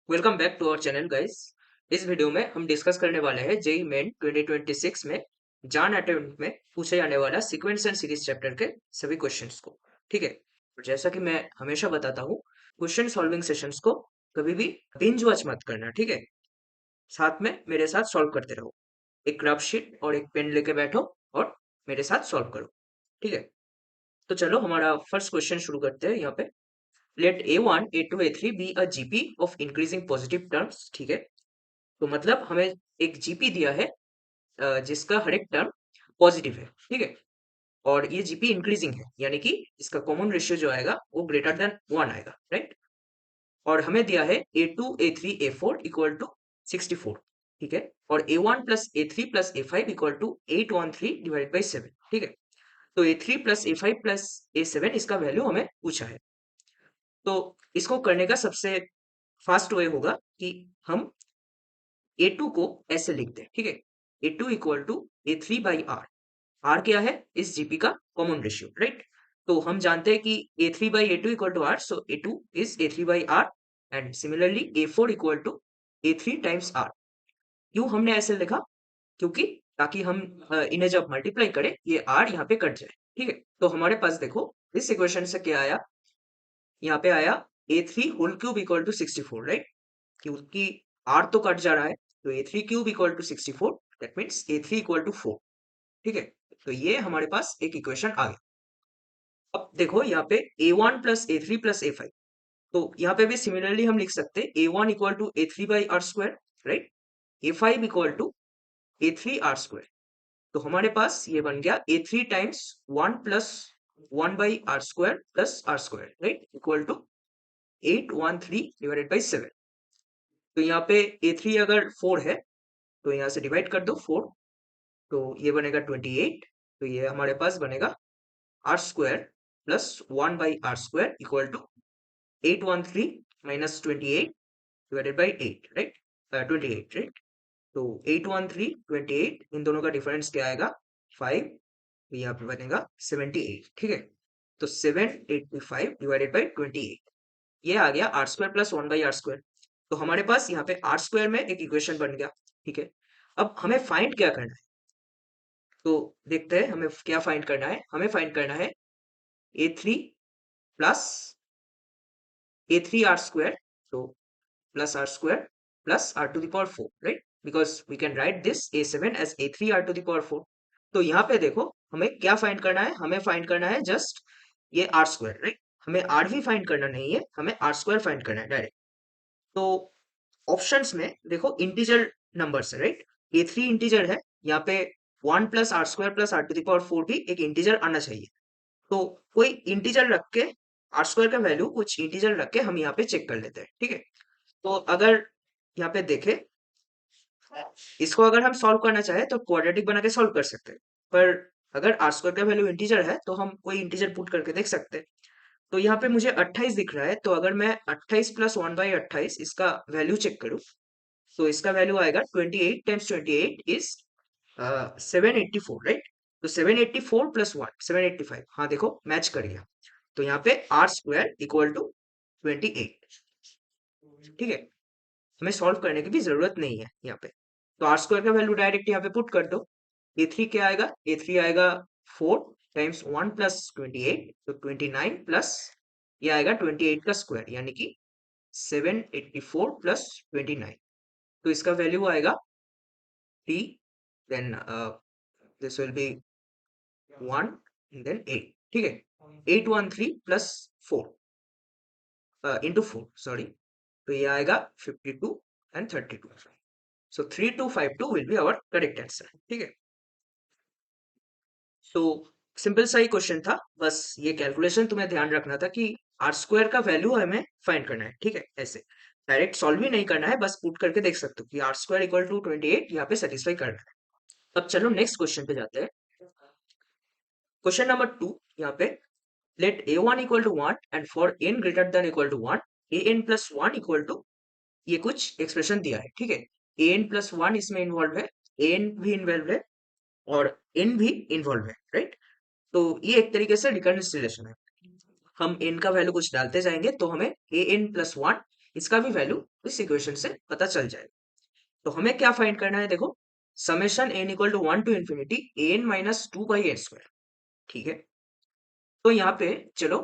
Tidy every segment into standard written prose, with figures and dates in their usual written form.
Welcome back to our channel guys. इस video में हम डिस्कस करने वाले हैं जेई मेन 2026 में जान अटेम्प्ट में पूछे जाने वाला सीक्वेंस एंड सीरीज चैप्टर के सभी क्वेश्चंस को। ठीक है, तो जैसा कि मैं हमेशा बताता हूँ, क्वेश्चन सॉल्विंग सेशंस को कभी भी बिंज वॉच मत करना। ठीक है, साथ में मेरे साथ सॉल्व करते रहो। एक रफ शीट और एक पेन लेके बैठो और मेरे साथ सॉल्व करो। ठीक है, तो चलो हमारा फर्स्ट क्वेश्चन शुरू करते हैं। यहाँ पे let A1, A2, A3 be a GP of increasing positive terms. ठीक है, तो मतलब हमें एक जीपी दिया है जिसका हर एक टर्म पॉजिटिव है। ठीक है, और ये जीपी इंक्रीजिंग है, यानी कि इसका कॉमन रेशियो जो आएगा वो ग्रेटर देन 1 आएगा, राइट। और हमें दिया है A2, A3, A4 equal to 64। ठीक है, और A1 plus A3 plus A5 equal to 813 divide by 7। ठीक है, तो A3 plus A5 plus A7 इसका वैल्यू हमें पूछा है। तो इसको करने का सबसे फास्ट वे होगा कि हम A2 को ऐसे लिखते हैं। ठीक है, A2 equal to A3 by r. R क्या है? इस जीपी का कॉमन रेशियो, राइट। तो हम जानते हैं कि A3 by A2 equal to r, so A2 is A3 by r. And similarly A4 equal to A3 times r. क्यों हमने ऐसे लिखा? क्योंकि ताकि हम इन्हें जब मल्टीप्लाई करें ये आर यहाँ पे कट जाए। ठीक है, तो हमारे पास देखो इस इक्वेशन से क्या आया, यहाँ पे आया A3 whole cube equal to 64, right. क्योंकि आर तो कट जा रहा है, तो A3 cube equal to 64, that means A3 equal to 4। ठीक है, तो ये हमारे पास एक इक्वेशन आ गया। अब देखो यहाँ पे A1 plus A3 plus A5, तो यहाँ पे भी सिमिलरली हम लिख सकते हैं A1 equal to A3 by r square, right. A5 equal to A3 r square. तो हमारे पास ये बन गया A3 times 1 plus 1 by r square plus r square, right, equal to 813 divided by 7। तो यहाँ पे A3 अगर 4 है तो यहाँ से डिवाइड कर दो 4, तो ये बनेगा 28। तो ये हमारे पास बनेगा r square plus 1 by r square equal to 813 minus 28 divided by 8, right, 28, right. तो 813 28, इन दोनों का डिफरेंस क्या आएगा? 5। तो यहाँ पे बनेगा 78। ठीक है, तो 785 डिवाइडेड बाई 28, ये आ गया r square plus 1 by r square. तो हमारे पास यहाँ पे आर स्क्वायर में एक इक्वेशन बन गया। ठीक है, अब हमें फाइंड क्या करना है, तो देखते हैं हमें क्या फाइंड करना है। हमें फाइंड करना है A3 plus A3 r square, तो plus r square plus r to the power 4, right, because we can write this A7 as A3 r to the power 4। तो यहाँ पे देखो हमें क्या फाइंड करना है, हमें फाइंड करना है जस्ट ये आर स्क्वायर, राइट। हमें आर भी फाइंड करना नहीं है, हमें आर स्क्वायर फाइंड करना है डायरेक्ट। तो ऑप्शंस में देखो इंटीजर नंबर्स है, राइट। A3 इंटीजर है, यहाँ पे 1 plus r square plus r to the power 4 भी एक इंटीजर आना चाहिए। तो कोई इंटीजर रख के आर स्क्वायर का वैल्यू कुछ इंटीजर रख के हम यहाँ पे चेक कर लेते हैं। ठीक है, तो अगर यहाँ पे देखें, इसको अगर हम सॉल्व करना चाहे तो क्वाड्रेटिक बना के सॉल्व कर सकते हैं। पर अगर आर स्क्वायर का वैल्यू इंटीजर है तो हम कोई इंटीजर पुट करके देख सकते हैं। तो यहाँ पे मुझे 28 दिख रहा है, तो अगर मैं 28 प्लस 1 बाई 28 इसका वैल्यू चेक करूँ, तो इसका वैल्यू आएगा 28 टाइम्स 28 इज 784, राइट। तो 784 प्लस 1 785, हाँ देखो मैच कर गया। तो यहाँ पे आर स्क्वायर इक्वल टू 28। ठीक है, हमें सॉल्व करने की भी जरूरत नहीं है यहाँ पे। तो आर स्क्वायर का वैल्यू डायरेक्ट यहाँ पे पुट कर दो। A3 क्या आएगा? A3 आएगा 4 टाइम्स 1 प्लस 28, तो 29 प्लस ये आएगा 28 का स्क्वायर, यानी कि 784 प्लस 29। तो इसका वैल्यू आएगा t, then this will be 1 then 8। ठीक है, 813 प्लस 4 इंटू 4, सॉरी, तो ये आएगा 52 and 32। So 3252 will be our correct answer. ठीक है, सो सिंपल सा ही क्वेश्चन था, बस ये कैलकुलेशन तुम्हें ध्यान रखना था कि आर स्क्वायर का वैल्यू हमें फाइंड करना है। ठीक है, ऐसे डायरेक्ट सॉल्व भी नहीं करना है, बस पुट करके देख सकते हो कि आर स्क्वायर इक्वल टू 28 यहाँ पे सेटिस्फाई करना है। अब चलो नेक्स्ट क्वेश्चन पे जाते हैं। क्वेश्चन नंबर 2, यहाँ पे let A1 equal to 1 and for n greater than equal to 1 an plus 1 equal to, ये कुछ एक्सप्रेशन दिया है। ठीक है, an प्लस 1 इसमें इन्वॉल्व है, an भी इन्वॉल्व है और n भी इन्वॉल्व है, राइट। तो ये एक तरीके से रिकरेंस रिलेशन है। हम n का वैल्यू कुछ डालते जाएंगे तो हमें an प्लस 1 इसका भी वैल्यू इस इक्वेशन से पता चल जाएगा। तो हमें क्या फाइंड करना है, देखो summation n equal to 1 to infinity an minus 2 by n square. ठीक है, तो यहाँ पे चलो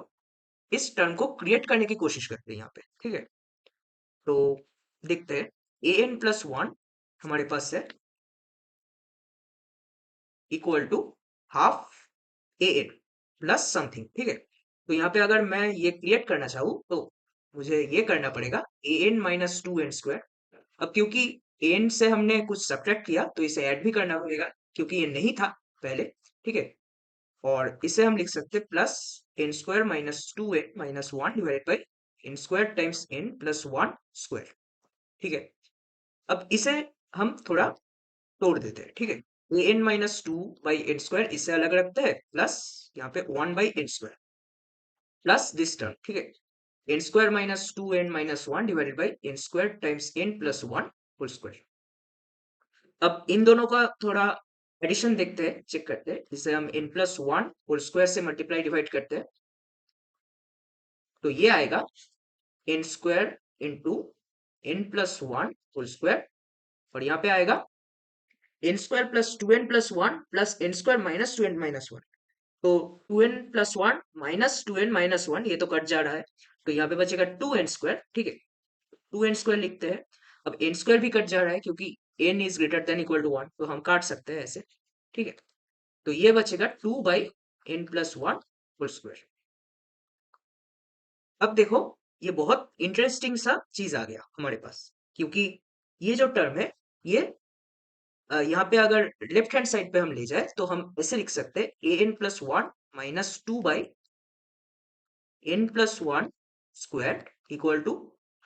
इस टर्म को क्रिएट करने की कोशिश करते हैं यहाँ पे। ठीक है, तो देखते हैं an प्लस 1 हमारे पास है equal to half a n plus something. ठीक है, तो यहाँ पे अगर मैं ये क्रिएट करना चाहूँ तो मुझे ये करना पड़ेगा a n minus two n square. अब क्योंकि एन से हमने कुछ सब्ट्रैक्ट किया तो इसे ऐड भी करना पड़ेगा क्योंकि ये नहीं था पहले। ठीक है, और इसे हम लिख सकते हैं plus n square minus two n minus one divided by n square times n plus one square. ठीक है, अब इसे हम थोड़ा तोड़ देते हैं। ठीक है, a n minus two by n square इसे अलग रखते हैं प्लस यहाँ पे one by n square plus this term. ठीक है, n square minus two n minus one divided by n square times n plus one whole square. अब इन दोनों का थोड़ा एडिशन देखते हैं, चेक करते हैं। इसे हम n plus one whole square से मल्टीप्लाई डिवाइड करते हैं तो ये आएगा n square into n plus one whole square, और यहाँ पे आएगा n square plus two n plus one plus n square minus two n minus one. तो two n plus one minus two n minus one ये तो cut जा रहा है, तो यहाँ पे बचेगा टू एन स्क्वायर। ठीक है, टू एन स्क्वायर लिखते हैं। अब एन स्क्वायर भी कट जा रहा है क्योंकि n is greater than equal to one, तो हम काट सकते हैं ऐसे। ठीक है, तो ये बचेगा two by n plus one whole square. अब देखो ये बहुत इंटरेस्टिंग सा चीज आ गया हमारे पास, क्योंकि ये जो टर्म है ये यहाँ पे अगर लेफ्ट हैंड साइड पे हम ले जाए तो हम ऐसे लिख सकते हैं a n plus one minus two by n plus one square equal to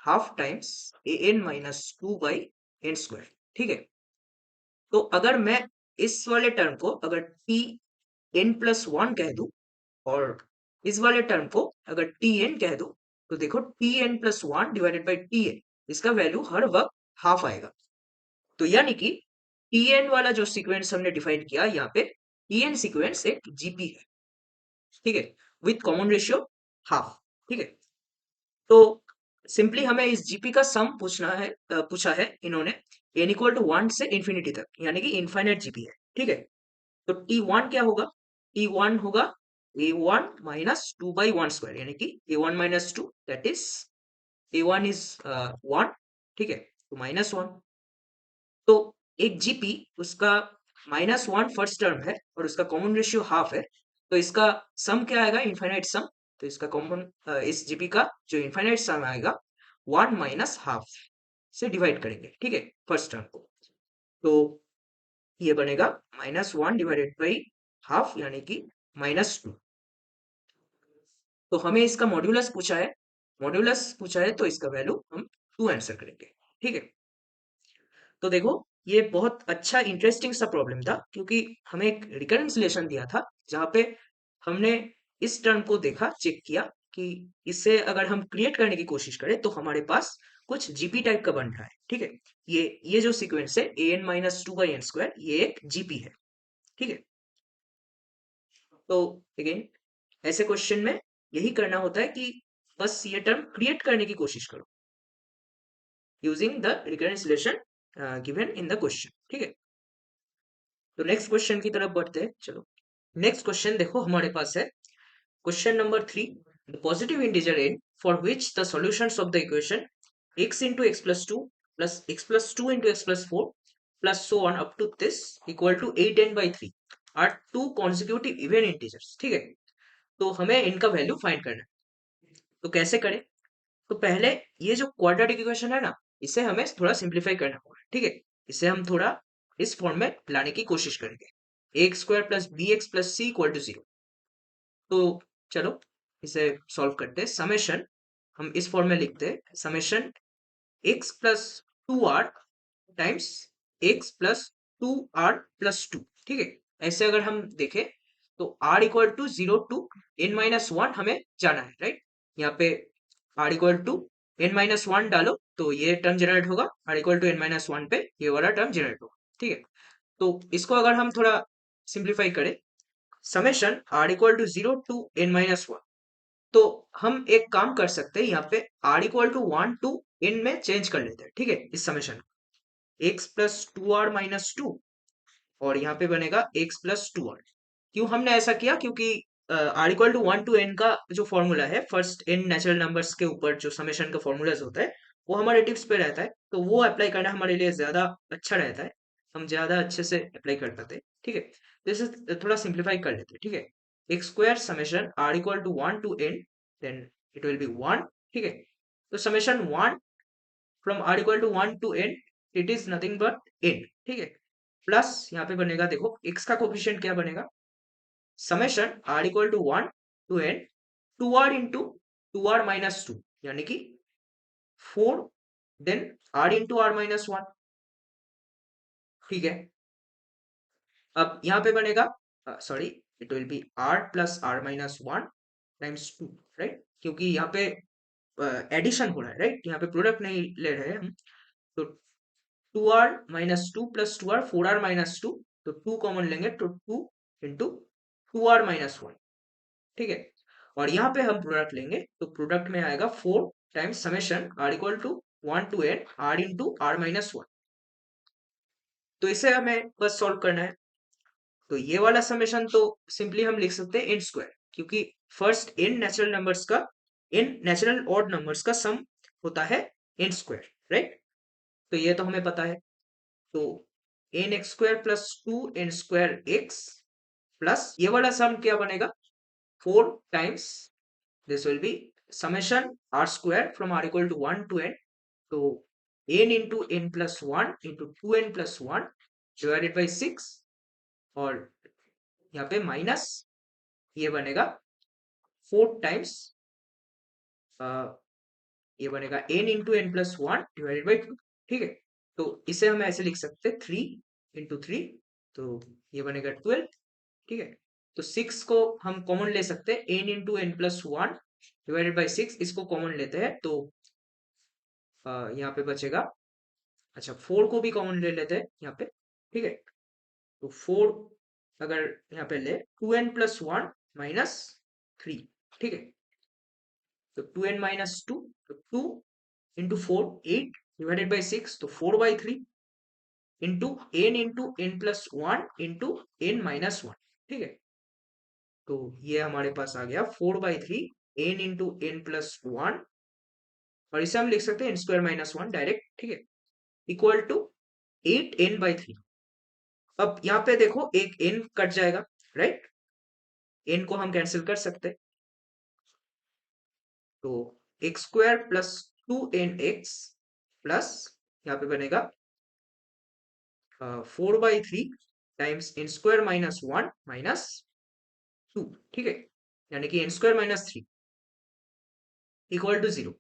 half times a n minus two by n square. ठीक है, तो अगर मैं इस वाले टर्म को अगर टी एन प्लस वन कह दूं और इस वाले टर्म को अगर टी एन कह दूं, तो देखो t n plus one divided by t n इसका वैल्यू हर वक्त हाफ आएगा। तो यानी कि टी एन वाला जो सीक्वेंस हमने डिफाइन किया यहाँ पे टी एन सीक्वेंस एक जीपी है। ठीक है, विथ कॉमन रेशियो हाफ। ठीक है, तो सिंपली हमें इस जीपी का सम पूछा है इन्होंने एन इक्वल टू वन से इंफिनिटी तक, यानी कि इनफाइनाइट जीपी है। ठीक है, तो टी वन क्या होगा, टी वन होगा a one minus two by one square, यानी कि a one minus two that is a one is one. ठीक है, तो माइनस वन, तो एक जीपी उसका माइनस वन फर्स्ट टर्म है और उसका कॉमन रेशियो हाफ है, तो इसका सम क्या आएगा, इनफाइनाइट सम। तो इसका कॉमन इस जीपी का जो इनफाइनाइट सम आएगा वन माइनस हाफ से डिवाइड करेंगे। ठीक है, फर्स्ट टर्म को, तो ये बनेगा minus one divided by half यानी कि माइनस टू। तो हमें इसका मॉड्यूलस पूछा है तो इसका वैल्यू हम टू आंसर करेंगे। ठीक है, तो देखो ये बहुत अच्छा इंटरेस्टिंग सा प्रॉब्लम था, क्योंकि हमें एक रिकरेंस रिलेशन दिया था जहाँ पे हमने इस टर्म को देखा, चेक किया कि इसे अगर हम क्रिएट करने की कोशिश करें तो हमारे पास कुछ जीपी टाइप का बन रहा है। ठीक है, ये जो सीक्वेंस है a n minus two by n square ये एक जीपी है। ठीक है, तो अगेन ऐसे क्वेश्चन में यही करना होता है कि बस ये टर्म क्रिएट करने की कोशिश करो using the recurrence relation given in the question. ठीक है, तो नेक्स्ट क्वेश्चन की तरफ बढ़ते हैं। चलो नेक्स्ट क्वेश्चन देखो हमारे पास है question number three, the positive integer n for which the solutions of the equation x into x plus 2 plus x plus 2 into x plus 4 plus so on up to this equal to 8n by 3 are two consecutive even integers। ठीक है, तो हमें इनका value find करना है। तो कैसे करें, तो पहले ये जो क्वाड्रेटिक इक्वेशन है ना इसे हमें थोड़ा सिंप्लीफाई करना होगा। ठीक है, इसे हम थोड़ा इस फॉर्म में लाने की कोशिश करेंगे, a square plus b x plus c equal to zero. तो चलो इसे सॉल्व करते हैं। समेशन हम इस फॉर्म में लिखते हैं, summation x plus two r times x plus two r plus two. ठीक है, ऐसे अगर हम देखें तो r equal to zero to n minus one हमें जाना है, राइट। यहाँ पे r equal to n minus one डालो तो ये टर्म जनरेट होगा, r equal to n minus one पे ये वाला टर्म जनरेट होगा। ठीक है, तो इसको अगर हम थोड़ा सिंप्लीफाई करें, summation r equal to zero to n minus one, तो हम एक काम कर सकते हैं यहाँ पे r equal to one to n में चेंज कर लेते हैं, ठीक है, इस summation x plus two r minus two, और यहाँ पे बनेगा एक्स प्लस टू आर। क्यों हमने ऐसा किया? क्योंकि r equal to one to n का जो फॉर्मूला है, फर्स्ट एन नेचुरल नंबर्स के ऊपर जो समेशन का फॉर्मूलाज होता है वो हमारे टिप्स पे रहता है, तो वो अप्लाई करना हमारे लिए ज्यादा अच्छा रहता है, हम ज्यादा अच्छे से अप्लाई कर पाते हैं, ठीक है। जैसे थोड़ा सिंप्लीफाई कर लेते हैं, ठीक है। X square summation r equal to one to n, then it will be one, ठीक है। तो summation one from r equal to one to n, it is nothing but n, ठीक है। प्लस यहाँ पे बनेगा, देखो एक्स का कोफिशिएंट क्या बनेगा, summation r equal to one to n two r into two r minus two, यानी कि four, then r into r minus one, ठीक है। अब यहाँ पे बनेगा, sorry, it will be r plus r minus one times two, right, क्योंकि यहाँ पे एडिशन हो रहा है, राइट, यहाँ पे प्रोडक्ट नहीं ले रहे हैं हम। तो two r minus two plus two r, four r minus two, तो टू कॉमन लेंगे तो two into two r minus one, ठीक है। और यहाँ पे हम प्रोडक्ट लेंगे तो प्रोडक्ट में आएगा four times summation r equal to one to n r into r minus one. तो इसे हमें बस सॉल्व करना है। तो ये वाला समेशन तो सिंपली हम लिख सकते हैं इन स्क्वायर, क्योंकि फर्स्ट इन नेचुरल नंबर्स का, इन नेचुरल ऑड नंबर्स का सम होता है इन स्क्वायर, राइट। तो ये तो हमें पता है। तो n x square plus two n square x plus ये वाला सम क्या बनेगा, four times this will be summation r square from r equal to 1 to n, तो n into n plus 1 into 2n plus 1 divided by 6, और यहाँ पे minus ये बनेगा 4 टाइम्स, ये बनेगा n into n plus 1 divided by 2, ठीक है। तो इसे हम ऐसे लिख सकते हैं 3 into 3, तो ये बनेगा 12, ठीक है। तो 6 को हम कॉमन ले सकते हैं, n into n plus 1 divided by 6, इसको कॉमन लेते हैं तो यहाँ पे बचेगा, अच्छा 4 को भी कॉमन ले लेते हैं यहाँ पे, ठीक है। तो 4 अगर यहाँ पे ले, 2n plus one minus three, ठीक है। तो 2n माइनस टू, तो 2 इंटू फोर 8 डिवाइडेड बाई 6, तो 4/3 into n plus one into n minus one, ठीक है। तो ये हमारे पास आ गया 4/3 n into n plus one, और इसे हम लिख सकते हैं n square minus one direct, ठीक है, इक्वल टू 8n/3। अब यहाँ पे देखो एक n कट जाएगा, राइट, n को हम कैंसिल कर सकते हैं, तो x square plus two n x plus यहाँ पे बनेगा 4/3 times n square minus one minus two, ठीक है, यानी कि n square minus three equal to 0।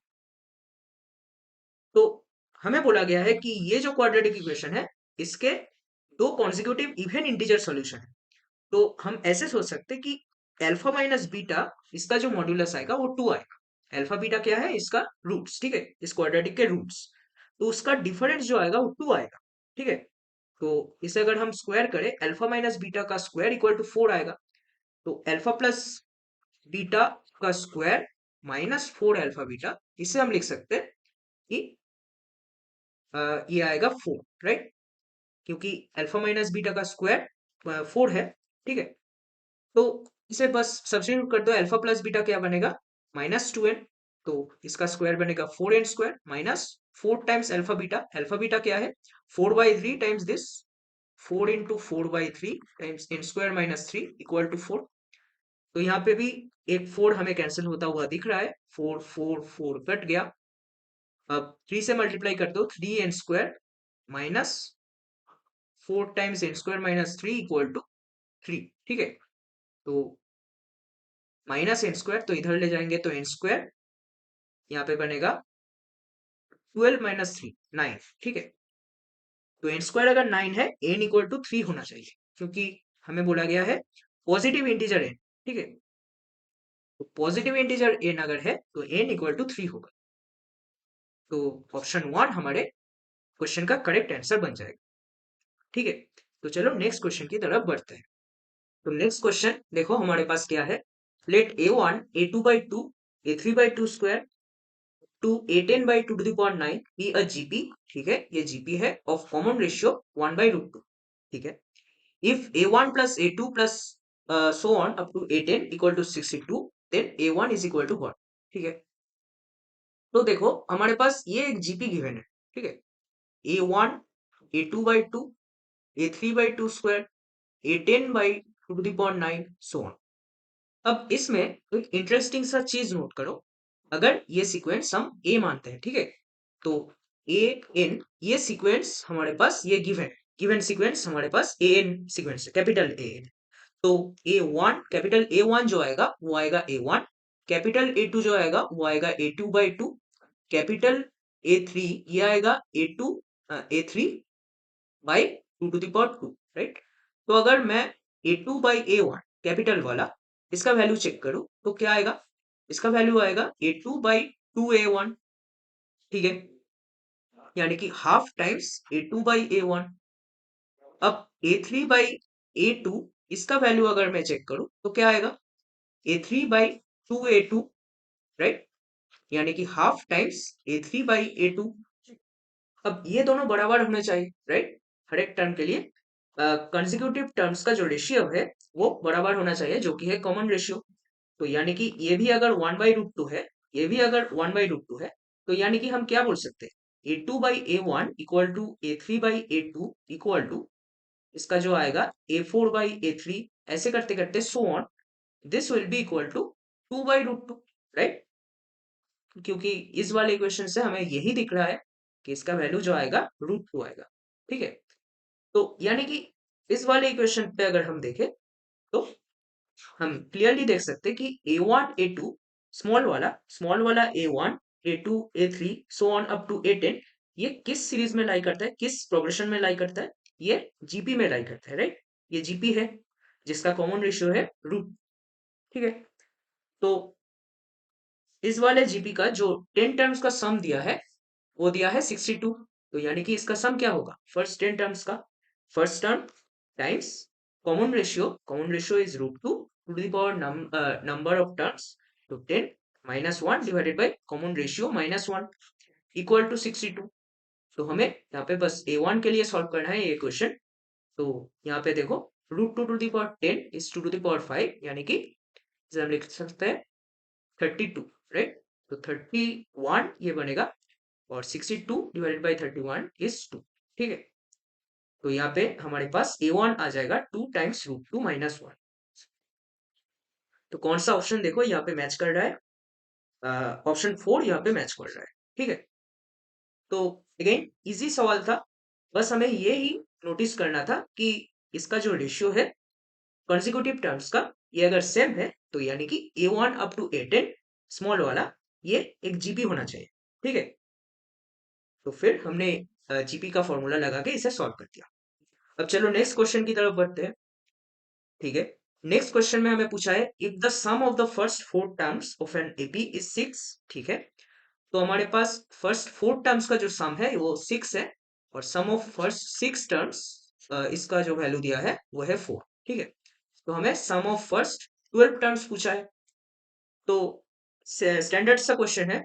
तो हमें बोला गया है कि ये जो क्वाड्रेटिक इक्वेशन है इसके दो कॉन्जिक्यूटिव इवन इंटीजर सॉल्यूशन है। तो हम ऐसे सोच सकते हैं कि अल्फा माइनस बीटा, इसका जो मॉड्यूलस आएगा वो 2 आएगा। अल्फा बीटा क्या है, इसका रूट्स, ठीक है, इस क्वाड्रेटिक के रूट्स, तो उसका डिफरेंस जो आएगा वो 2 आएगा, ठीक है। तो इसे अगर हम स्क्वायर करें, अल्फा माइनस बीटा का स्क्वायर इक्वल टू 4 आएगा, तो अल्फा प्लस बीटा का स्क्वायर माइनस 4 अल्फा बीटा, इसे हम लिख सकते हैं कि ये आएगा 4, राइट, क्योंकि अल्फा माइनस बीटा का स्क्वायर 4 है, ठीक है। तो इसे बस सब्स्टिट्यूट कर दो, अल्फा प्लस बीटा क्या बनेगा, माइनस 2n, तो इसका स्क्वायर बनेगा 4n square minus 4 times alpha beta क्या है, 4/3 times this, 4 into 4/3 times n square minus three equal to 4। तो यहाँ पे भी एक 4 हमें कैंसिल होता हुआ दिख रहा है, 4 4 4 कट गया। अब 3 से मल्टीप्लाई कर दो, 3n square minus 4 times n square minus three equal to 3, ठीक है। तो माइनस एन स्क्वायर, तो इधर ले जाएंगे तो एन स्क्वायर, यहाँ पे बनेगा 12 माइनस थ्री 9, ठीक है। तो एन स्क्वायर अगर 9 है, एन इक्वल टू 3 होना चाहिए, क्योंकि हमें बोला गया है पॉजिटिव इंटीजर एन, ठीक है। तो पॉजिटिव इंटीजर एन अगर है तो एन इक्वल टू 3 होगा। तो ऑप्शन 1 हमारे क्वेश्चन का करेक्ट आंसर बन जाएगा, ठीक है। तो चलो नेक्स्ट क्वेश्चन की तरफ बढ़ते हैं। तो नेक्स्ट क्वेश्चन देखो हमारे पास क्या है, let a1 a2/2 a3/2 square to a10/2⁹ be a GP, ठीक है, ये GP है of common ratio 1/√2, ठीक है. If a1 plus a2 plus so on up to a10 equal to 62, then a1 is equal to what, ठीक है. तो देखो हमारे पास ये एक GP गिवन है, ठीक है. a1 a2/2 a3/2², a10/2⁹ so on. अब इसमें एक इंटरेस्टिंग सा चीज नोट करो. अगर ये सीक्वेंस हम ए मानते हैं, ठीक है, तो ए एन ये सीक्वेंस हमारे पास ये गिवन सीक्वेंस हमारे पास ए एन सीक्वेंस है, कैपिटल ए एन. तो a one capital a one जो आएगा वो आएगा a one, capital a two जो आएगा वो आएगा a two by two, capital a three ये आएगा a three by two, right. तो अगर मैं a two by a one capital वाला इसका वैल्यू चेक करूं तो क्या आएगा, इसका वैल्यू आएगा a two by two a one, ठीक है, यानी कि half times a two by a one. अब a three by a two इसका वैल्यू अगर मैं चेक करूं तो क्या आएगा, a three by two a two, right, यानी कि half times a three by a two. अब ये दोनों बराबर होने चाहिए, राइट, हर एक टर्म के लिए कंसेक्यूटिव टर्म्स का जो रेशियो है वो बराबर होना चाहिए, जो कि है कॉमन रेशियो. तो यानी कि ये भी अगर 1/√2 है, ये भी अगर 1/√2 है, तो यानी कि हम क्या बोल सकते हैं, a2/a1 equal to a3/a2 equal to इसका जो आएगा a4/a3, ऐसे करते करते so on, this will be equal to 2/√2, right. क्योंकि इस वाले इक्वेशन से हमें यही दिख रहा है कि इसका वैल्यू जो आएगा √2 आएगा, ठीक है. तो यानी कि इस वाले इक्वेशन पे अगर हम देखें तो हम क्लियरली देख सकते हैं कि a1 a2 स्मॉल वाला a1 a2 a3 so on up to a10 ये किस सीरीज में लाई करता है, किस प्रोग्रेशन में लाई करता है, ये जीपी में लाई करता है, राइट. ये जीपी है जिसका कॉमन रेशियो है रूट, ठीक है. तो इस वाले जीपी का जो 10 टर्म्स का सम दिया है वो दिया है 62. तो यानी कि इसका सम क्या होगा, फर्स्ट 10 टर्म्स का first term times common ratio is √2 to the power number of terms, तो 10 minus 1 divided by common ratio minus 1 equal to 62. तो हमें यहाँ पे बस a1 के लिए सॉल्व करना है ये क्वेश्चन. तो यहाँ पे देखो √2 to the power 10 is 2 to the power 5, यानी कि इसे हम लिख सकते हैं 32, राइट. तो 31 ये बनेगा और 62 डिवाइडेड बाई 31 इज 2, ठीक है. तो यहाँ पे हमारे पास a1 आ जाएगा 2 टाइम्स √2 माइनस 1. तो कौन सा ऑप्शन देखो यहाँ पे मैच कर रहा है, ऑप्शन 4 यहाँ पे मैच कर रहा है, ठीक है. तो अगेन इजी सवाल था, बस हमें ये ही नोटिस करना था कि इसका जो रेशियो है कंसेक्यूटिव टर्म्स का ये अगर सेम है तो यानी कि a1 up to a10 small वाला ये एक जीपी होना चाहिए, ठीक है. तो फिर हमने जीपी का फॉर्मूला लगा के इसे सॉल्व कर दिया. अब चलो नेक्स्ट क्वेश्चन की तरफ बढ़ते हैं, ठीक है. नेक्स्ट क्वेश्चन में हमें पूछा है if the sum of the first 4 terms of an AP is 6, ठीक है. तो हमारे पास फर्स्ट 4 टर्म्स का जो सम है वो 6 है और सम ऑफ फर्स्ट 6 टर्म्स इसका जो वैल्यू दिया है वो है 4, ठीक है. तो हमें सम ऑफ फर्स्ट 12 टर्म्स पूछा है. तो स्टैंडर्ड सा क्वेश्चन है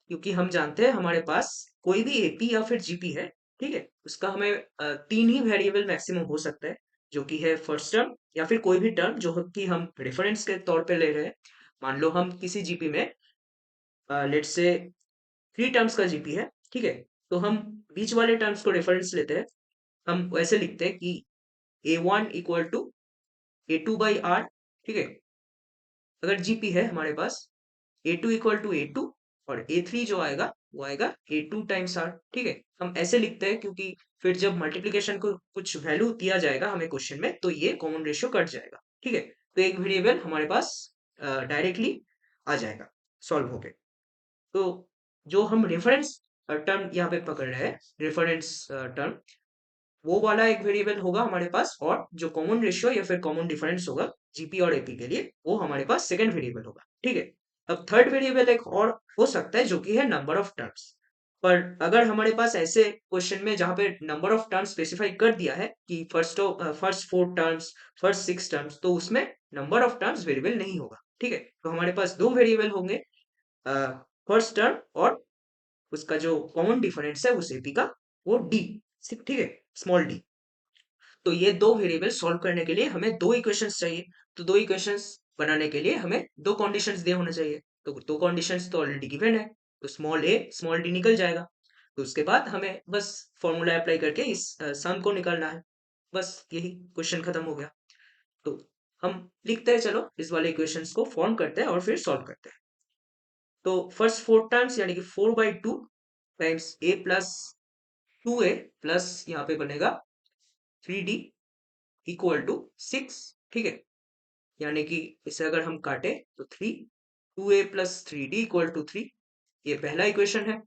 क्योंकि हम जानते हैं हमारे पास कोई भी एपी या फिर जीपी है, ठीक है, उसका हमें 3 ही वेरिएबल मैक्सिमम हो सकता है, जो कि है फर्स्ट टर्म या फिर कोई भी टर्म जो कि हम रेफरेंस के तौर पे ले रहे हैं. मान लो हम किसी जीपी में लेट्स से 3 टर्म्स का जीपी है, ठीक है, तो हम बीच वाले टर्म्स को रेफरेंस लेते हैं. हम वैसे लिखते हैं कि a1 इक्वल टू a2/r, ठीक है. अगर जीपी है हमारे पास a2 इक्वल टू a2 और a3 जो आएगा वो आएगा a2 टाइम्स r, ठीक है. हम ऐसे लिखते हैं क्योंकि फिर जब मल्टीप्लिकेशन को कुछ वैल्यू दिया जाएगा हमें क्वेश्चन में तो ये कॉमन रेशियो कट जाएगा, ठीक है. तो एक वेरिएबल हमारे पास डायरेक्टली आ जाएगा सॉल्व होके. तो जो हम रेफरेंस टर्म यहाँ पे पकड़ रहे हैं, रेफरेंस टर्म, वो वाला एक वेरिएबल होगा हमारे पास, और जो कॉमन रेशियो या फिर कॉमन डिफरेंस होगा जीपी और एपी के लिए वो हमारे पास सेकंड वेरिएबल होगा, ठीक है. अब थर्ड वेरिएबल एक और हो सकता है जो कि है नंबर ऑफ टर्म्स. पर अगर हमारे पास ऐसे क्वेश्चन में जहां पे नंबर ऑफ टर्म्स स्पेसिफाई कर दिया है कि फर्स्ट 4 टर्म्स फर्स्ट 6 टर्म्स, तो उसमें नंबर ऑफ टर्म्स वेरिएबल नहीं होगा, ठीक है. तो हमारे पास दो वेरिएबल होंगे, फर्स्ट टर्म और उसका जो कॉमन डिफरेंस है उस एपी का वो डी, ठीक है, स्मॉल डी। तो ये दो वेरिएबल सॉल्व करने के लिए हमें दो इक्वेशंस चाहिए। तो दो इक्वेशंस बनाने के लिए हमें दो कंडीशंस दिए होने चाहिए। तो दो कंडीशंस तो ऑलरेडी गिवन है, तो स्मॉल ए स्मॉल डी निकल जाएगा। तो उसके बाद हमें बस फॉर्मूला अप्लाई करके इस सम को निकालना है। बस यही क्वेश्चन खत्म हो गया। तो हम लिखते हैं, चलो इस वाले इक्वेशंस को फॉर्म करते हैं और फिर सॉल्व करते हैं। तो फर्स्ट फोर टर्म्स यानी कि 4/2 times a plus 2a plus यहाँ पे बनेगा 3d इक्वल टू 6, ठीक है। यानी कि इसे अगर हम काटे तो 2a plus 3d equal to 3, ये पहला इक्वेशन है।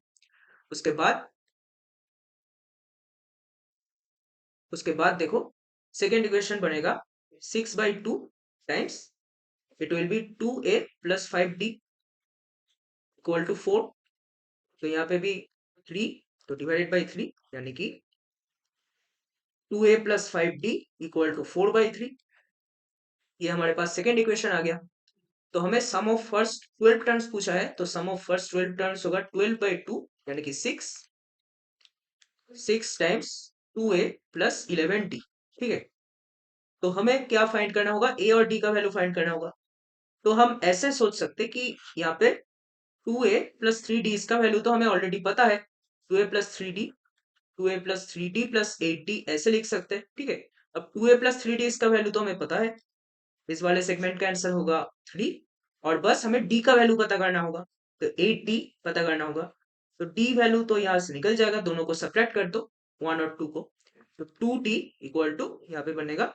उसके बाद देखो सेकेंड इक्वेशन बनेगा 6/2 times it will be 2a plus 5d equal to 4। तो यहाँ पे भी 3, तो डिवाइडेड बाई 3 यानी कि 2a plus 5d equal to 4/3। ये हमारे पास सेकेंड इक्वेशन आ गया। तो हमें सम ऑफ फर्स्ट 12 टर्म्स पूछा है, तो सम ऑफ फर्स्ट 12 टर्म्स होगा 12/2 यानी कि 6 टाइम्स 2a प्लस 11d, ठीक है। तो हमें क्या फाइंड करना होगा, a और d का वैल्यू फाइंड करना होगा। तो हम ऐसे सोच सकते कि यहाँ पे 2a प्लस 3d इसका वैल्यू तो हमें ऑलरेडी पता है, 2a plus 3d 2a plus 3d plus 8d ऐसे लिख सकते हैं, ठीक है। अब 2a प्लस 3d इसका वैल्यू तो हमें पता है, इस वाले सेगमेंट का आंसर होगा 3। और बस हमें डी का वैल्यू पता करना होगा, तो 8d पता करना होगा। तो डी वैल्यू तो यहाँ से निकल जाएगा, दोनों को सब्ट्रैक्ट कर दो 1 और 2 को। तो 2d इक्वल टू यहाँ पे बनेगा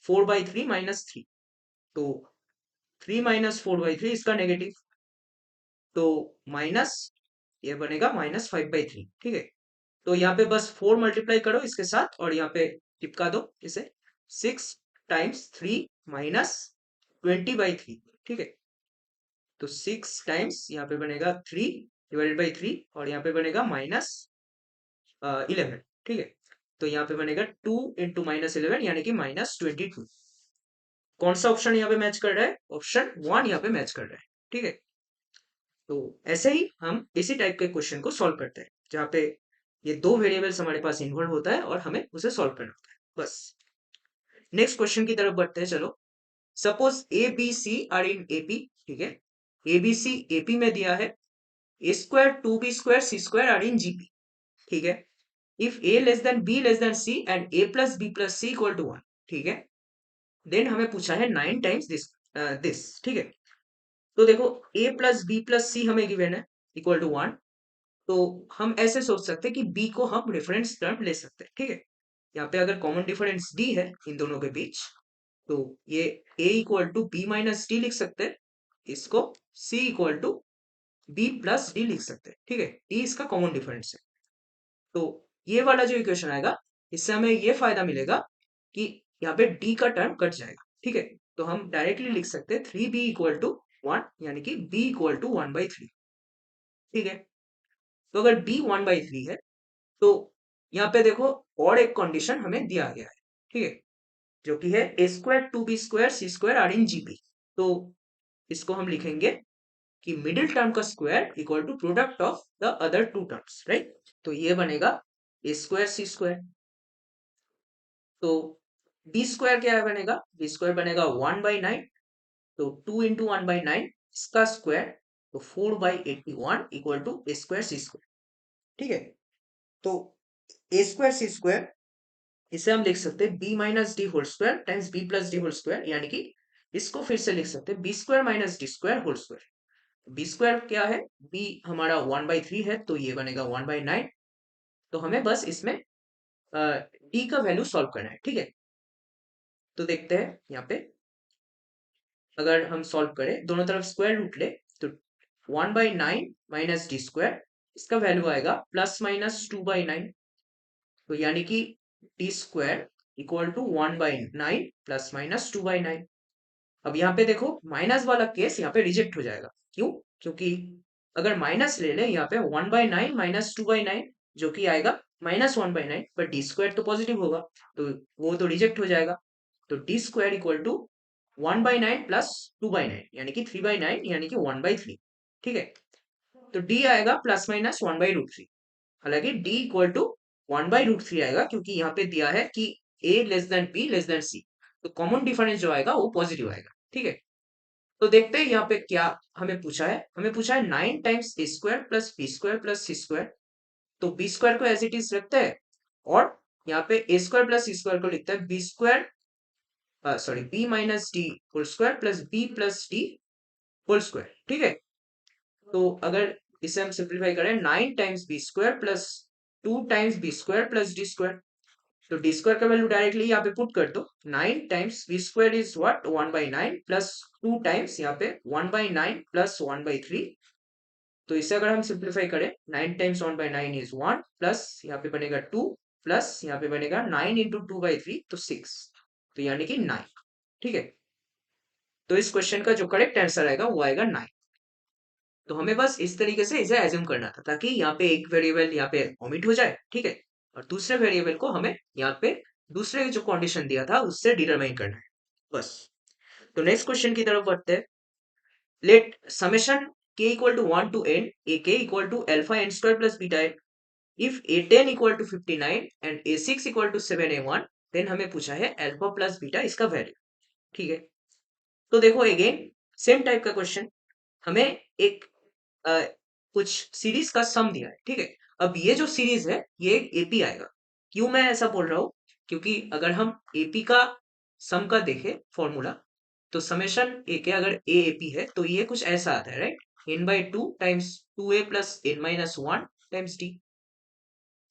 4/3 माइनस 3। तो 3 माइनस 4/3 इसका नेगेटिव, तो माइनस ये बनेगा -5/3, ठीक है। तो यहाँ पे बस 4 मल्टीप्लाई करो इसके साथ और यहाँ पे चिपका दो इसे, 6 टाइम्स 3 माइनस 20/3, ठीक है। तो 6 टाइम्स यहाँ पे बनेगा 3 डिवाइडेड बाई 3 और यहाँ पे बनेगा -11, ठीक है। तो यहाँ पे बनेगा 2 इंटू -11 यानी कि -22। कौन सा ऑप्शन यहाँ पे मैच कर रहा है, ऑप्शन 1 यहाँ पे मैच कर रहा है, ठीक है। तो ऐसे ही हम इसी टाइप के क्वेश्चन को सॉल्व करते हैं जहाँ पे ये दो वेरिएबल्स हमारे पास इन्वॉल्व होता है और हमें उसे सॉल्व करना होता है, बस। नेक्स्ट क्वेश्चन की तरफ बढ़ते हैं, चलो। Suppose a b c are in AP, ठीक है। ए बी सी एपी में दिया है, a square 2b² c square are in GP, ठीक है। If a less than b less than c and a plus b plus c equal to 1, ठीक है। Then हमें पूछा है 9 टाइम्स दिस, ठीक है। तो देखो ए प्लस बी प्लस सी हमें गिवन है इक्वल टू 1। तो हम ऐसे सोच सकते हैं कि b को हम रेफरेंस टर्म ले सकते हैं, ठीक है। यहाँ पे अगर कॉमन डिफरेंस d है इन दोनों के बीच, तो ये a equal to B minus D लिख सकते हैं, इसको c equal to b plus D लिख सकते हैं, ठीक है। d इसका कॉमन डिफरेंस है। तो ये वाला जो इक्वेशन आएगा, इससे हमें ये फायदा मिलेगा कि यहाँ पे d का टर्म कट जाएगा, ठीक है। तो हम डायरेक्टली लिख सकते हैं 3b इक्वल टू 1 यानी कि b इक्वल टू 1/3, ठीक है। तो अगर b 1/3 है तो यहाँ पे देखो और एक कंडीशन हमें दिया गया है, ठीक है, जो कि है a square 2b² c square are in GP. तो इसको हम लिखेंगे कि मिडिल टर्म का square equal to product of the other two terms, right. तो ये बनेगा ए स्क्वायर सी स्क्वायर। तो बी स्क्वायर क्या है बनेगा, बी स्क्वायर बनेगा 1/9। तो 2 इंटू 1/9 इसका स्क्वायर, तो 4/81 equal to A square C square, ठीक है। तो ए स्क्वायर सी स्क्वायर इसे हम लिख सकते हैं B minus D whole square times B plus D whole square, यानी कि इसको फिर से लिख सकते हैं B square minus D square whole square. B square क्या है, बी हमारा 1/3 है, तो ये बनेगा 1/9। तो हमें बस इसमें डी का वैल्यू सॉल्व करना है, ठीक है। तो देखते हैं यहाँ पे, अगर हम सॉल्व करें दोनों तरफ स्क्वायर रूट ले, तो 1/9 माइनस डी स्क्वायर इसका वैल्यू आएगा ±2/9। तो यानी कि डी स्क्वायर इक्वल टू 1/9 ±2/9। अब यहाँ पे देखो माइनस वाला केस यहाँ पे रिजेक्ट हो जाएगा, क्यों, क्योंकि अगर माइनस ले ले यहाँ पे 1/9 -2/9 जो कि आएगा -1/9, पर डी स्क्वायर तो पॉजिटिव होगा, तो वो तो रिजेक्ट हो जाएगा। तो डी स्क्वायर इक्वल टू 1/9 + 2/9 यानी कि 3/9 यानी कि 1/3, ठीक है। तो डी आएगा प्लस माइनस 1/√3। हालांकि डी इक्वल टू 1/√3 आएगा क्योंकि यहाँ पे दिया है कि a less than b less than c, तो कॉमन डिफरेंस जो आएगा वो पॉजिटिव आएगा। ठीक है, तो देखते हैं यहाँ पे क्या हमें पूछा है। हमें पूछा है 9 times a square plus b square plus c square. तो बी स्क्वायर को एज इट इज रखते हैं और यहाँ पे a square plus c square को लिखते हैं B square, sorry b minus D whole square plus D whole square. ठीक है, तो अगर इसे हम सिंप्लीफाई करें 9 times B square plus 2 times B square plus d square, तो डी स्क्वायर का वैल्यू डायरेक्टली यहाँ पे पुट कर दो। 9 times B square is what 1/9 plus 2 times यहाँ पे 1/9 प्लस 1/3। तो इसे अगर हम सिंप्लीफाई करें 9 टाइम्स 1/9 इज 1 प्लस यहाँ पे बनेगा 2 प्लस यहाँ पे बनेगा 9 इंटू 2/3 तो 6, तो यानी कि 9। ठीक है, तो इस क्वेश्चन का जो करेक्ट आंसर आएगा वो आएगा 9। तो हमें बस इस तरीके से इसे एज्यूम करना था ताकि यहाँ पे एक वेरिएबल यहाँ पे ओमिट हो जाए। ठीक है, और दूसरे वेरिएबल को हमें यहाँ पे दूसरे जो कंडीशन दिया था उससे डिटरमाइन करना है बस। तो नेक्स्ट क्वेश्चन की तरफ बढ़ते हैं। Let summation k equal to 1 to n ak equal to alpha n square plus beta n if a10 equal to 59 and a6 equal to 7a1, then हमें पूछा है अल्फा प्लस बीटा इसका value. ठीक है, तो देखो अगेन सेम टाइप का question, हमें एक अ, कुछ सीरीज का सम दिया है। ठीक है, अब ये जो सीरीज है ये एपी आएगा। क्यों मैं ऐसा बोल रहा हूँ, क्योंकि अगर हम एपी का सम का देखें फॉर्मूला, तो समेशन ए के अगर ए एपी है तो ये कुछ ऐसा आता है, right, n/2 times 2a plus n-1 times D.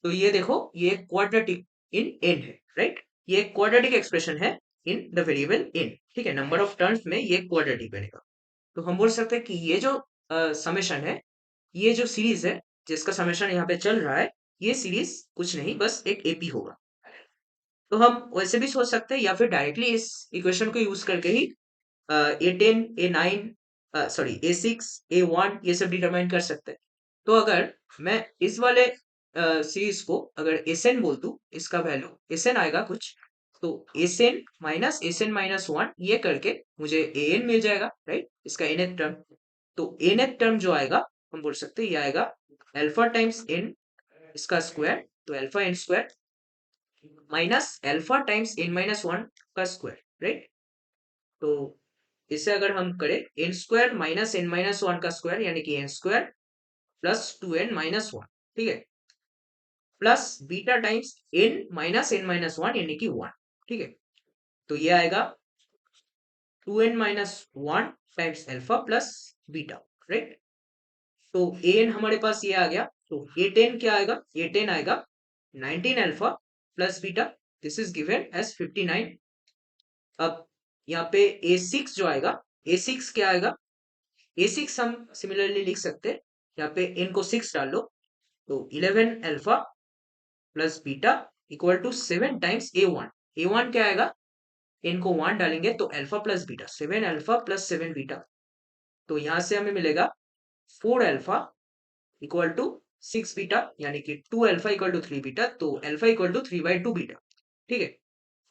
तो ये देखो ये क्वाड्रेटिक इन n है, राइट, ये क्वाड्रेटिक एक्सप्रेशन है इन द वेरिएबल n। ठीक है, नंबर ऑफ टर्म्स में ये क्वाड्रेटिक बनेगा। तो हम बोल सकते हैं कि ये जो समेशन है, ये जो सीरीज है जिसका समेशन यहाँ पे चल रहा है, ये सीरीज कुछ नहीं बस एक एपी होगा। तो हम वैसे भी सोच सकते हैं या फिर डायरेक्टली इस इक्वेशन को यूज करके ही A10 A9 sorry A6 A1 ये सब डिटरमाइन कर सकते हैं। तो अगर मैं इस वाले सीरीज को अगर Sn बोल दूं, इसका वैल्यू Sn आएगा कुछ, तो Sn-1 ये करके मुझे An मिल जाएगा, राइट, इसका nth टर्म। तो nth टर्म जो आएगा हम बोल सकते हैं ये आएगा अल्फा टाइम्स n इसका स्क्वायर, तो alpha n square minus alpha times n-1 का स्क्वायर, राइट। तो इसे अगर हम करें n स्क्वायर माइनस n-1 का स्क्वायर यानी कि n स्क्वायर प्लस 2n-1, ठीक है, plus beta times n minus n-1 यानी कि 1। ठीक है, तो ये आएगा 2n-1 times alpha plus beta, right. तो an हमारे पास ये आ गया, तो a10 क्या आएगा, a10 आएगा 19 alpha plus beta, this is given as 59। अब यहाँ पे a6 जो आएगा, a6 क्या आएगा, a6 हम सिमिलरली लिख सकते हैं, यहाँ पे n को 6 डाल लो, तो 11 alpha plus beta equal to 7 times a1। a1 क्या आएगा, n को 1 डालेंगे तो alpha plus beta, 7 alpha plus 7 beta, तो यहाँ से हमें मिलेगा 4 अल्फा इक्वल टू 6 बीटा यानी कि 2 अल्फा इक्वल टू 3 बीटा, तो अल्फा इक्वल टू 3/2 बीटा। ठीक है,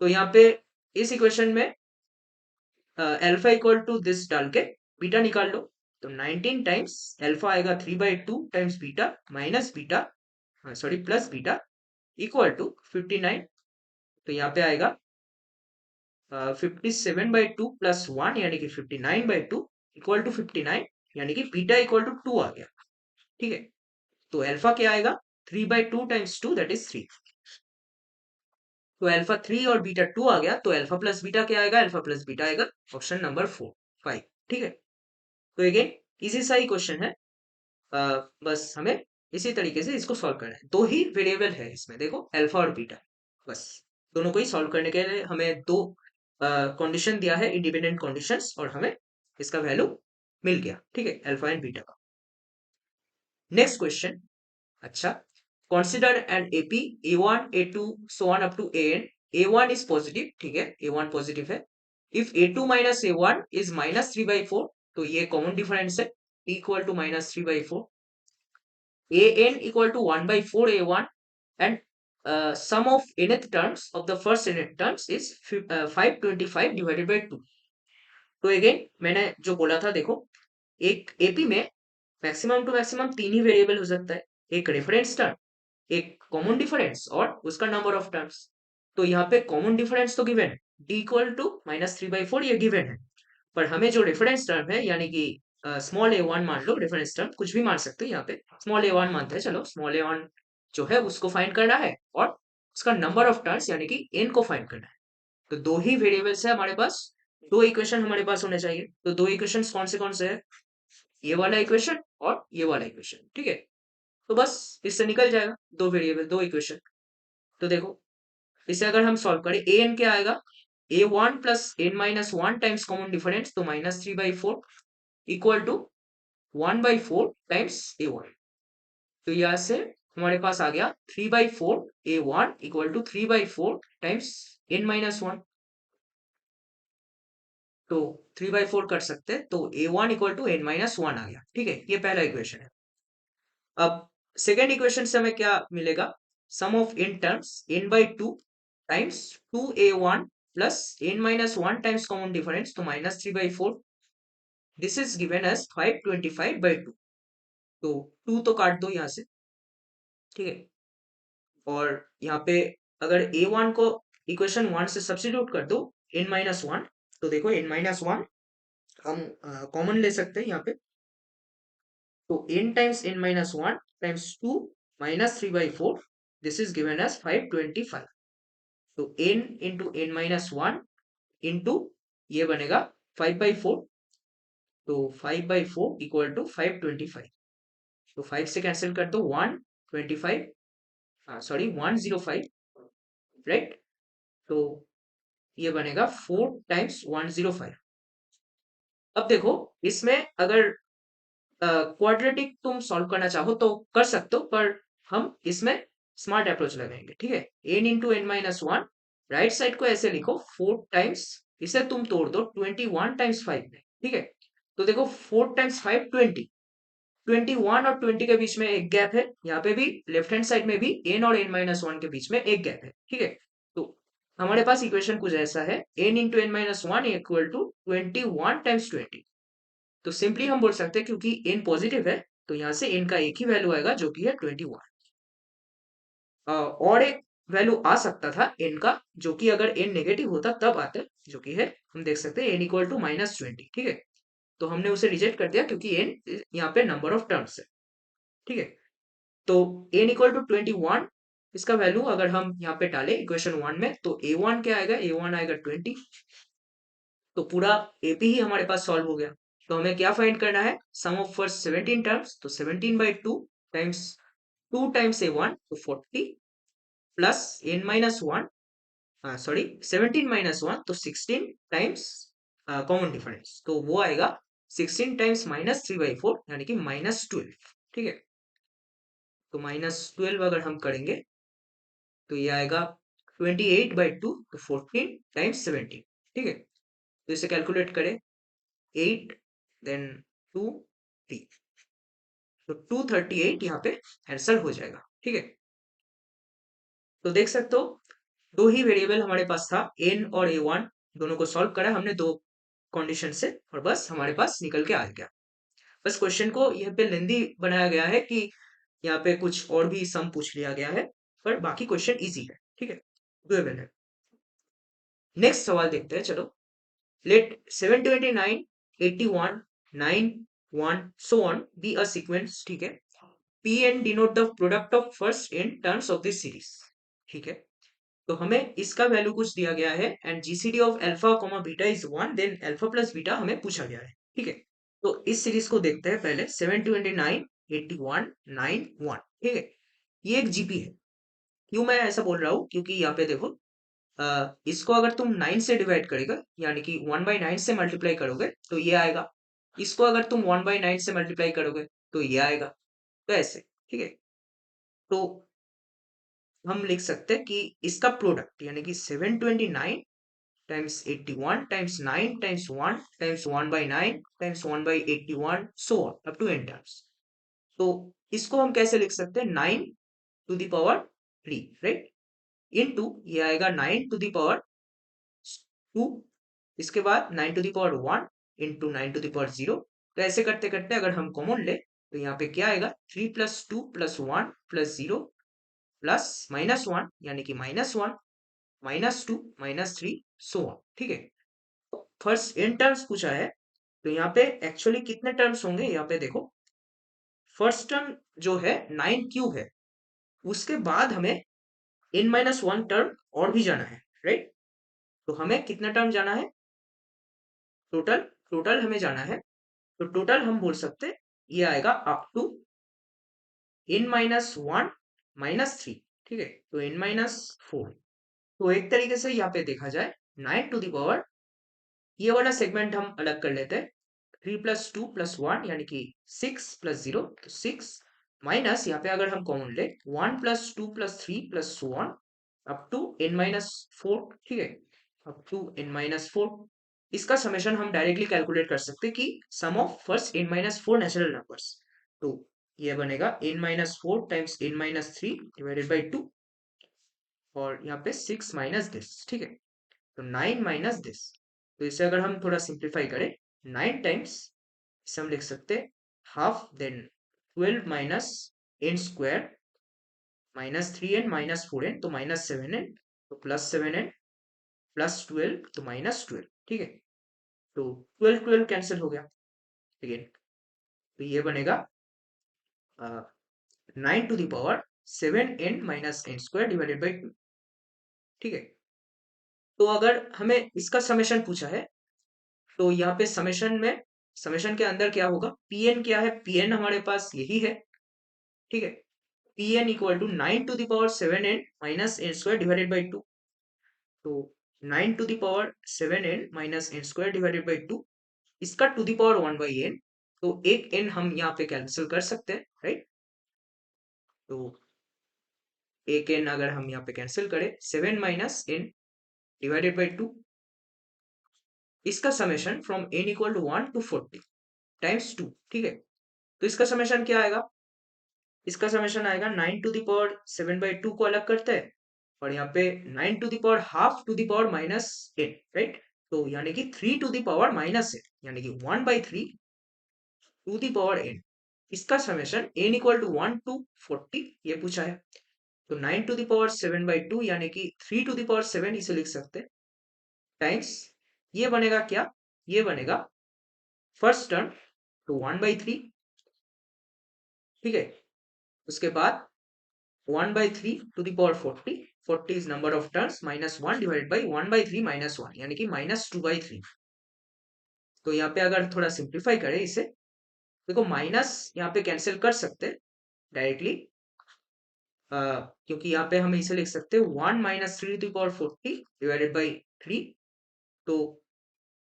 तो यहाँ पे इस इक्वेशन में अल्फा इक्वल टू दिस डाल के बीटा निकाल लो, तो 19 टाइम्स अल्फा आएगा 3/2 times beta minus beta, sorry plus beta equal to 59, तो यहाँ पे आएगा 57/2 प्लस 1 यानी कि 59/2 इक्वल टू 59 यानी कि बीटा इक्वल टू 2 आ गया। ठीक है, तो अल्फा क्या आएगा 3/2 टाइम्स 2 दैट इज 3, तो अल्फा 3 और बीटा 2 आ गया, तो अल्फा प्लस बीटा क्या आएगा, अल्फा प्लस बीटा आएगा ऑप्शन नंबर 5। ठीक है, तो अगेन इजी सा ही क्वेश्चन है, बस हमें इसी तरीके से इसको सॉल्व करना है। दो ही वेरिएबल है इसमें, देखो अल्फा और बीटा, बस दोनों को ही सॉल्व करने के लिए हमें दो कंडीशन दिया है, इंडिपेंडेंट कंडीशंस, और हमें इसका वैल्यू मिल गया। ठीक है, अल्फा एंड बीटा का। नेक्स्ट क्वेश्चन, अच्छा, consider an AP A1 A2 so on up to AN, A1 is positive, ठीक है, A1 पॉजिटिव है, if A2 minus A1 is minus 3/4, तो ये कॉमन डिफरेंस है, P equal to minus 3/4, AN equal to 1/4 A1 and sum of nth terms of the first nth terms is 525 divided by 2। तो again मैंने जो बोला था, देखो एक एपी में मैक्सिमम टू मैक्सिमम तीन ही वेरिएबल हो सकता है, एक रेफरेंस टर्म, एक कॉमन डिफरेंस और उसका नंबर ऑफ टर्म्स। तो यहाँ पे कॉमन डिफरेंस तो गिवन है, डी इक्वल टू -3/4 ये गिवन है, पर हमें जो रेफरेंस टर्म है यानी कि स्मॉल a1 मान लो, रेफरेंस टर्म कुछ भी मान सकते हैं, यहाँ पे स्मॉल a1 मानते हैं, चलो स्मॉल a1 जो है उसको फाइंड करना है और उसका नंबर ऑफ टर्म्स यानी कि n को फाइंड करना है। तो दो ही वेरिएबल्स है हमारे पास, दो इक्वेशन हमारे पास होने चाहिए। तो दो इक्वेशंस कौन से है, ये वाला इक्वेशन और ये वाला इक्वेशन, ठीक है। तो बस इससे निकल जाएगा दो वेरिएबल दो इक्वेशन। तो देखो इसे अगर हम सॉल्व करें, ए एन क्या आएगा, a1 plus n-1 times common difference, तो -3/4 इक्वल टू 1/4 टाइम्स a1। तो यहाँ से हमारे पास आ गया 3/4 a1 equal to 3/4 times n-1। तो 3/4 कर सकते हैं, तो a1 इक्वल टू n-1 आ गया, ठीक है। ये पहला इक्वेशन है। अब सेकेंड इक्वेशन से हमें क्या मिलेगा, sum of n terms n/2 times 2a1 plus n-1 times common difference, तो -3/4, दिस इज गिवन एज 525/2। तो 2 तो काट दो यहाँ से, ठीक है। और यहाँ पे अगर a1 को इक्वेशन 1 से सब्स्टिट्यूट कर दो n-1, तो देखो n-1 हम कॉमन ले सकते हैं यहाँ पे। तो n times n-1 times 2 -3/4, this is given as 525। तो n इंटू n-1 इंटू ये बनेगा 5/4, तो 5/4 इक्वल टू 525। तो 5 से कैंसिल कर दो 125, सॉरी 105, राइट। तो ये बनेगा 4 टाइम्स 105। अब देखो इसमें अगर क्वाड्रेटिक तुम सॉल्व करना चाहो तो कर सकते हो, पर हम इसमें स्मार्ट अप्रोच लगाएंगे, ठीक है। n into n-1, right side को ऐसे लिखो 4 टाइम्स, इसे तुम तोड़ दो 21 टाइम्स 5 में, ठीक है। तो देखो 4 टाइम्स 5 20, 21 और 20 के बीच में एक गैप है, यहाँ पे भी लेफ्ट हैंड साइड में भी n और n-1 के बीच में एक गैप है, ठीक है। तो हमारे पास इक्वेशन कुछ ऐसा है, n into n-1 equal to 21 times 20। तो सिंपली हम बोल सकते हैं क्योंकि n पॉजिटिव है, तो यहाँ से n का एक ही वैल्यू आएगा जो कि है 21। और एक वैल्यू आ सकता था n का, जो कि अगर n नेगेटिव होता तब आता, जो कि है हम देख सकते हैं n इक्वल टू -20, ठीक है। तो हमने उसे रिजेक्ट कर दिया क्योंकि n यहाँ पे नंबर ऑफ टर्म्स है, ठीक है। तो n इक्वल टू 21, इसका वैल्यू अगर हम यहाँ पे डालें इक्वेशन 1 में, तो a1 क्या आएगा, a1 आएगा 20। तो पूरा AP ही हमारे पास सॉल्व हो गया। तो हमें क्या फाइंड करना है, सम ऑफ फर्स्ट 17 टर्म्स, तो 17/2 टाइम्स 2 टाइम्स a1 तो 40 प्लस n-1, सॉरी 17-1 तो 16 टाइम्स कॉमन डिफरेंस, तो वो आएगा 16 टाइम्स -3/4 यानी कि -12, ठीक है। तो -12 अगर हम करेंगे तो ये आएगा 28/2, तो 14 टाइम्स 17, ठीक है। तो इसे कैलकुलेट करें, 8 देन 2 3, तो 238 यहाँ पे आंसर हो जाएगा, ठीक है। तो देख सकते हो दो ही वेरिएबल हमारे पास था, n और a1, दोनों को सॉल्व करा हमने दो कंडीशन से, और बस हमारे पास निकल के आ गया। बस क्वेश्चन को यहाँ पे लेंदी बनाया गया है कि यहाँ पे कुछ और भी सम पूछ लिया गया है, पर बाकी क्वेश्चन इजी है, ठीक है, डुएबल है। नेक्स्ट सवाल देखते हैं, चलो। Late 729 81 9 1 so on be a sequence, ठीक है। Pn denote the product of first n terms of this series, ठीक है। तो हमें इसका वैल्यू कुछ दिया गया है, and GCD of alpha comma beta is 1, then alpha plus beta हमें पूछा गया है, ठीक है। तो इस सीरीज को देखते हैं पहले, 729 81 9 1, ठीक है। ये एक जीपी है। क्यों मैं ऐसा बोल रहा हूँ, क्योंकि यहाँ पे देखो इसको अगर तुम 9 से डिवाइड करेगा यानी कि 1/9 से मल्टीप्लाई करोगे तो ये आएगा, इसको अगर तुम 1/9 से मल्टीप्लाई करोगे तो ये आएगा, तो ऐसे, ठीक है। तो हम लिख सकते हैं कि इसका प्रोडक्ट यानी कि 729 times 81 times 9 times 1 times 1/9 times 1/81 so on up to n times. तो इसको हम कैसे लिख सकते हैं, 9 to the power 3, right, into ये आएगा 9 टू द पावर 2, इसके बाद 9 to the power 1 into 9 to the power 0। तो ऐसे करते करते अगर हम कॉमन ले तो यहाँ पे क्या आएगा 3 प्लस 2 प्लस 1 प्लस 0 प्लस -1 यानी कि -1 -2 -3 सो ऑन। ठीक है, फर्स्ट n टर्म्स पूछा है तो यहाँ पे एक्चुअली कितने टर्म्स होंगे यहाँ पे देखो। फर्स्ट टर्म जो है 9 क्यूब है, उसके बाद हमें n-1 टर्म और भी जाना है, राइट। तो हमें कितना टर्म जाना है टोटल, टोटल हमें जाना है, तो टोटल हम बोल सकते ये आएगा अप टू n-1 -3। ठीक है, तो n-4। तो एक तरीके से यहाँ पे देखा जाए 9 टू द पावर, ये वाला सेगमेंट हम अलग कर लेते हैं। 3 प्लस 2 प्लस 1 यानी कि 6 प्लस 0 तो 6 माइनस यहाँ पे अगर हम कॉमन ले 1 plus 2 plus 3 plus so on up to n-4। ठीक है, अप टू n-4। इसका समेशन हम डायरेक्टली कैलकुलेट कर सकते हैं कि sum of first n-4 natural numbers. तो ये बनेगा n-4 times n-3 divided by 2 और यहाँ पे 6 माइनस दिस। ठीक है, तो 9 माइनस दिस। तो इसे अगर हम थोड़ा सिंप्लीफाई करें 9 टाइम्स इसे हम लिख सकते हैं half, then 12 minus N square minus 3n minus 4n तो माइनस 7n तो प्लस 7n प्लस 12 तो माइनस 12। ठीक है, तो 12 12 कैंसिल हो गया अगेन, तो ये बनेगा 9 to the power 7n minus N square divided by 2। ठीक है, तो अगर हमें इसका समेशन पूछा है तो यहाँ पे समेशन में, समेशन के अंदर क्या होगा, pn क्या है, pn हमारे पास यही है। ठीक है, pn equal to 9 to the power 7n minus N square divided by 2। तो 9 to the power 7n minus N square divided by 2, इसका to the power 1 by n, तो एक n हम यहाँ पे कैंसिल कर सकते हैं, राइट। तो एक n अगर हम यहाँ पे कैंसिल करें 7 माइनस n डिवाइडेड बाई 2, इसका summation from n equal to 1 to 40 times 2। ठीक है, तो इसका समेशन क्या आएगा, इसका समेशन आएगा 9 टू द पावर 7 बाई 2 को अलग करते हैं और यहाँ पे 9 to the power half to the power minus n, right. तो यानी कि 3 to the power minus n यानी कि 1 by 3 to the power n, इसका summation n equal to 1 to 40 ये पूछा है। तो 9 टू द पावर 7 बाई 2 यानी कि 3 टू द पावर 7 इसे लिख सकते हैं टाइम्स, ये बनेगा क्या, ये बनेगा फर्स्ट टर्म तो 1 बाई 3। ठीक है, उसके बाद 1 by 3 to the power 40, 40 is number of terms minus 1 divided by 1 by 3 minus 1 यानी कि minus 2 by 3। तो यहाँ पे अगर थोड़ा सिंप्लीफाई करें इसे, देखो माइनस यहाँ पे कैंसिल कर सकते हैं डायरेक्टली, क्योंकि यहाँ पे हम इसे लिख सकते हैं 1 minus 3 to the power 40 divided by 3। तो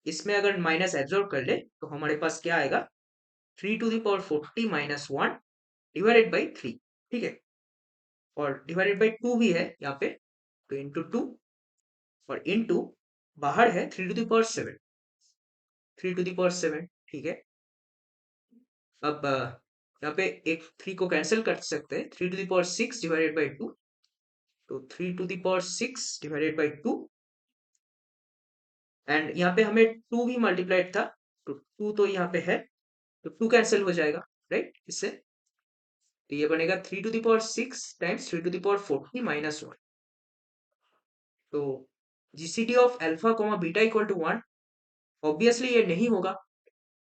इसमें अगर माइनस एब्जॉर्ब कर ले तो हमारे पास क्या आएगा 3 to the power 40 minus 1 divided by 3। ठीक है, और डिवाइडेड बाई 2 भी है यहाँ पे, तो इंटू 2 और इनटू बाहर है 3 to the power 7, 3 to the power 7। ठीक है, अब यहाँ पे एक 3 को कैंसिल कर सकते हैं, 3 to the power 6 divided by 2, तो 3 to the power 6 divided by 2 and यहाँ पे हमें 2 भी मल्टीप्लाइड था, तो 2 तो यहाँ पे है तो 2 कैंसिल हो जाएगा, राइट इससे। तो ये बनेगा 3 to the power 6 times 3 to the power 40 minus 1। तो GCD of alpha comma beta equal to 1, obviously ये नहीं होगा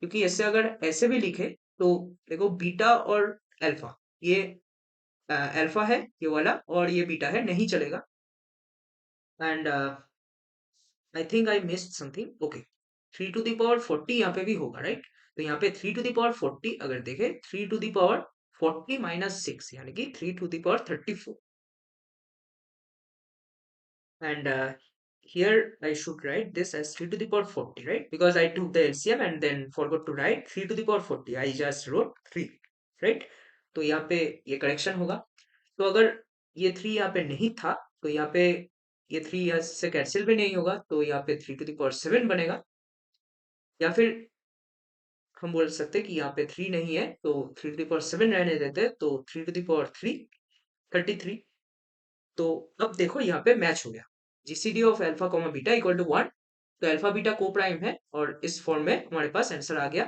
क्योंकि ऐसे अगर ऐसे भी लिखे तो देखो बीटा और अल्फा, ये अल्फा है ये वाला और ये बीटा है, नहीं चलेगा। And I think I missed something, okay 3 to the power 40 यहाँ पे भी होगा, राइट। तो यहाँ पे 3 टू द पावर 40 अगर देखे 3 टू द पावर 40 माइनस 6 यानी कि 3 to the power 34 and here I should write this as 3 to the power 40, right, because I took the LCM and then forgot to write 3 to the power 40, I just wrote 3, right। तो यहाँ पे ये correction होगा। तो अगर ये 3 यहाँ पे नहीं था तो यहाँ पे ये 3 यहाँ से कैंसिल भी नहीं होगा, तो यहाँ पे 3 to the power 7 बनेगा, या फिर हम बोल सकते हैं कि यहाँ पे 3 नहीं है तो 3 to the power 7 रहने देते हैं, तो 3 to the power 3 33। तो अब देखो यहाँ पे मैच हो गया, GCD of alpha comma beta equal to 1, तो अल्फा बीटा को प्राइम है और इस फॉर्म में हमारे पास आंसर आ गया।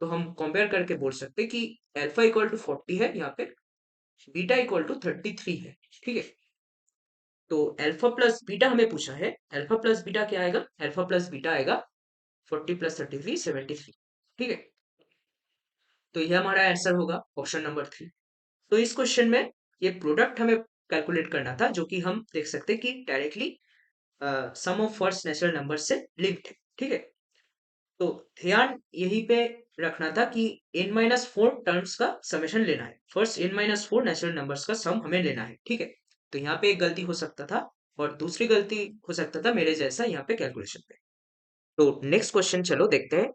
तो हम कंपेयर करके बोल सकते हैं कि अल्फा इक्वल टू 40 है यहाँ पे, बीटा इक्वल टू 33 है। ठीक है, तो अल्फा प्लस बीटा हमें पूछा है, अल्फा प्लस बीटा क्या आएगा, अल्फा प्लस बीटा आएगा 40 प्लस 33 73। ठीक है, तो यह हमारा आंसर होगा ऑप्शन नंबर 3। तो इस क्वेश्चन में ये प्रोडक्ट हमें कैलकुलेट करना था, जो कि हम देख सकते हैं कि directly sum of first natural number से लिंक्ड है। ठीक है, तो ध्यान यहीं पे रखना था कि n माइनस फोर टर्म्स का समेशन लेना है, first n minus four natural numbers का सम हमें लेना है। ठीक है, तो यहाँ पे एक गलती हो सकता था और दूसरी गलती हो सकता था मेरे जैसा यहाँ पे कैलकुलेशन पे। तो नेक्स्ट क्वेश्चन चलो देखते हैं।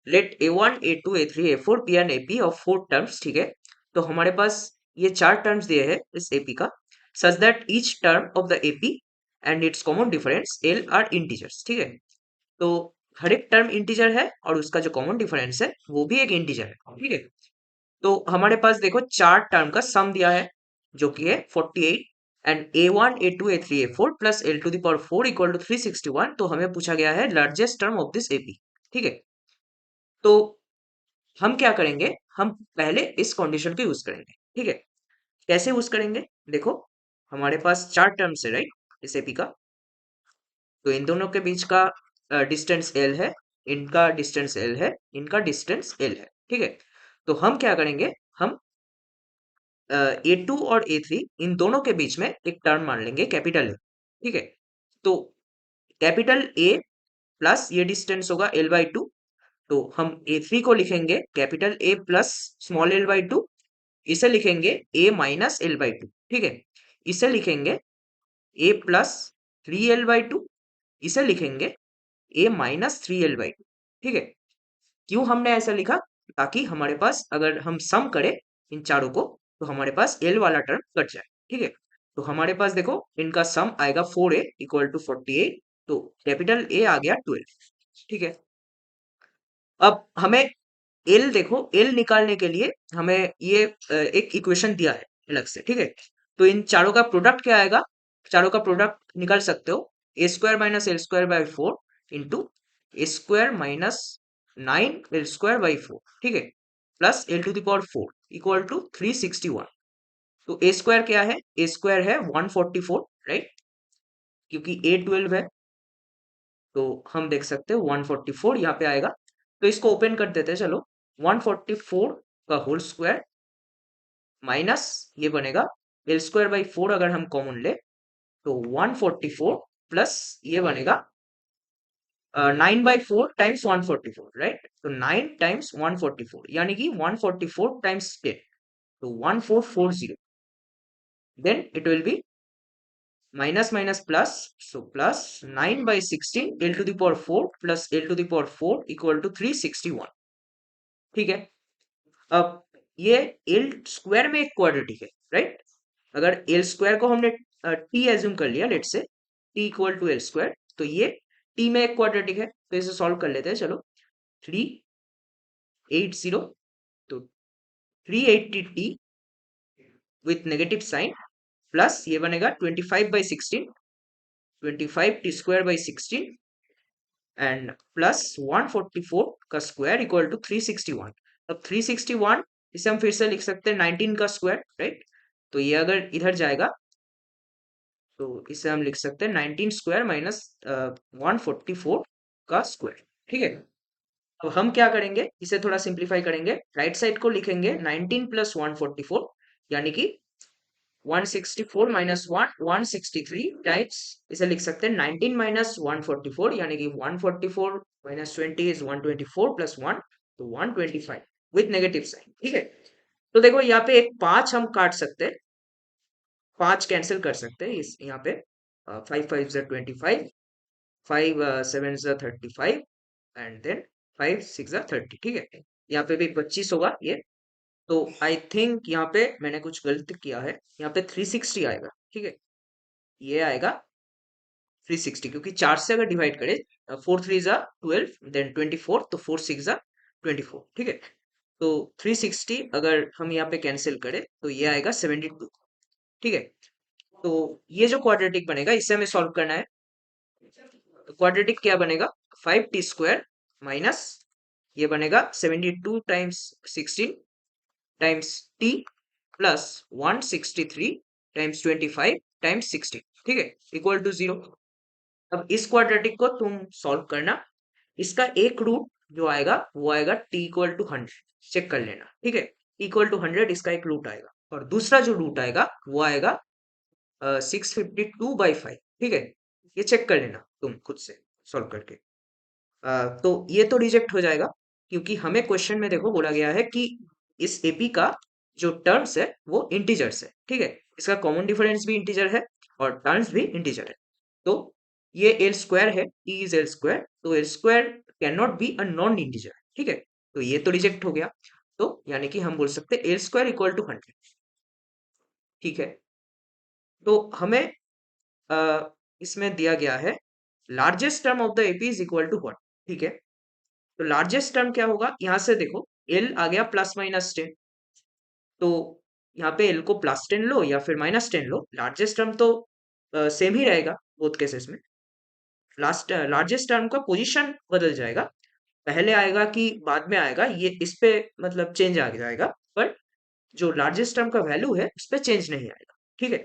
Let a1 a2 a3 a4 be an AP of four terms. ठीक है, तो हमारे पास ये चार टर्म्स दिए हैं इस AP का, such that each term of the AP and its common difference L are integers. ठीक है, तो हर एक टर्म इंटीजर है और उसका जो कॉमन डिफरेंस है वो भी एक इंटीजर है। ठीक है, तो हमारे पास देखो चार टर्म का सम दिया है जो कि है 48 and a1 a2 a3 a4 plus l to the power 4 equal to 361। तो हमें पूछा गया है largest term of this AP। ठीक है, तो हम क्या करेंगे, हम पहले इस कंडीशन को यूज करेंगे। ठीक है, कैसे यूज करेंगे, देखो हमारे पास चार टर्म्स है राइट इस एपी का, तो इन दोनों के बीच का डिस्टेंस एल है, इनका डिस्टेंस एल है, इनका डिस्टेंस एल है। ठीक है, तो हम क्या करेंगे, हम ए टू और ए थ्री इन दोनों के बीच में एक टर्म मान लेंगे कैपिटल ए। ठीक है, तो कैपिटल ए प्लस ये डिस्टेंस होगा एल बाई टू, तो हम ए थ्री को लिखेंगे capital a plus small l by two, इसे लिखेंगे a minus l by two. ठीक है, इसे लिखेंगे a plus three l by two, इसे लिखेंगे a minus three l by two. ठीक है, क्यों हमने ऐसा लिखा, ताकि हमारे पास अगर हम सम करें इन चारों को तो हमारे पास एल वाला टर्म कट जाए। ठीक है, तो हमारे पास देखो इनका सम आएगा 4a इक्वल टू 48, तो कैपिटल ए आ गया 12। ठीक है, अब हमें एल देखो, एल निकालने के लिए हमें ये एक इक्वेशन दिया है अलग से। ठीक है, तो इन चारों का प्रोडक्ट क्या आएगा, चारों का प्रोडक्ट निकाल सकते हो, a square minus l square by four into a square minus nine l square by four. ठीक है, plus L to the power four equal to 361। तो ए स्क्वायर क्या है, ए स्क्वायर है 144 राइट, क्योंकि ए 12 है, तो हम देख सकते हैं 144 यहाँ पे आएगा। तो इसको ओपन कर देते हैं चलो, 144 का होल स्क्वायर माइनस ये बनेगा एल स्क्वायर बाई फोर, अगर हम कॉमन ले तो 144 प्लस ये बनेगा 9 बाई फोर टाइम्स 144 राइट, तो 9 टाइम्स 144 यानी कि 144 टाइम्स 10, तो 1440, then it will be minus minus plus, so plus 9 by 16 L to the power 4 plus L to the power 4 equal to 361। ठीक है, अब ये एल स्क्वायर में एक क्वाड्रेटिक है राइट, अगर एल स्क्वायर को हमने टी एज्यूम कर लिया, let say T equal to L square, तो ये टी में एक क्वाड्रेटिक है, तो इसे सॉल्व कर लेते हैं चलो। 380, तो 380t with negative sign plus ये बनेगा 25 by 16, 25t square by 16 and plus 144 का स्क्वायर इक्वल टू 361। अब 361 इसे हम फिर से लिख सकते हैं 19 का स्क्वायर राइट, तो ये अगर इधर जाएगा तो इसे हम लिख सकते हैं 19 स्क्वायर माइनस 144 का स्क्वायर। ठीक है, अब हम क्या करेंगे, इसे थोड़ा सिंप्लीफाई करेंगे, राइट साइड को लिखेंगे 19 प्लस 144 यानी कि 164 माइनस 1 163 टाइम्स, इसे लिख सकते हैं 19 माइनस 144 यानी कि 144 माइनस 20 इज 124 प्लस 1, तो 125 विथ नेगेटिव साइन। ठीक है, तो देखो यहाँ पे एक 5 हम काट सकते हैं, 5 कैंसिल कर सकते हैं इस यहाँ पे, 5 5 ज़ा 25, 5 7 ज़ा 35 एंड देन 5 6 ज़ा 30। ठीक है, यहाँ पे भी 25 होगा ये, तो आई थिंक यहाँ पे मैंने कुछ गलत किया है, यहाँ पे 360 आएगा। ठीक है, ये आएगा 360, क्योंकि 4 से अगर डिवाइड करें 4 3 ज़ा 12 देन 24, तो 4 6 ज़ा 24। ठीक है, तो 360 अगर हम यहाँ पे कैंसिल करें तो ये आएगा 72। ठीक है, तो ये जो क्वाड्रेटिक बनेगा इसे हमें सॉल्व करना है, तो क्वाड्रेटिक क्या बनेगा, 5t स्क्वायर माइनस ये बनेगा 72 times 16 times T plus 163 times 25 times 60, ठीक है, इक्वल टू 0। अब इस क्वाड्रेटिक को तुम सॉल्व करना। इसका एक रूट जो आएगा वो आएगा टी इक्वल टू 100, चेक कर लेना, ठीक है, इक्वल टू 100 इसका एक रूट आएगा, और दूसरा जो रूट आएगा वो आएगा 652/5, ठीक है, ये चेक कर लेना तुम खुद से सॉल्व करके। तो ये तो रिजेक्ट हो जाएगा, क्योंकि हमें क्वेश्चन में देखो बोला गया है कि इस एपी का जो टर्म्स है वो इंटीजर्स है, ठीक है, इसका कॉमन डिफरेंस भी इंटीजर है और टर्म्स भी इंटीजर है। तो ये एल स्क्वायर है, ई इज एल स्क्वायर, तो L square can not be a non integer, ठीक है, तो ये तो रिजेक्ट हो गया। तो यानी कि हम बोल सकते हैं एल स्क्वायर इक्वल टू 100, ठीक है। तो हमें इसमें दिया गया है largest term of the AP is equal to what, ठीक है। तो लार्जेस्ट टर्म क्या होगा, यहां से देखो एल आ गया +-10, तो यहाँ पे एल को +10 लो या फिर -10 लो, लार्जेस्ट टर्म तो सेम ही रहेगा बोथ केसेस में। लार्जेस्ट टर्म का पोजीशन बदल जाएगा, पहले आएगा कि बाद में आएगा ये इस पे मतलब चेंज आ जाएगा, पर जो लार्जेस्ट टर्म का वैल्यू है उस पे चेंज नहीं आएगा, ठीक है।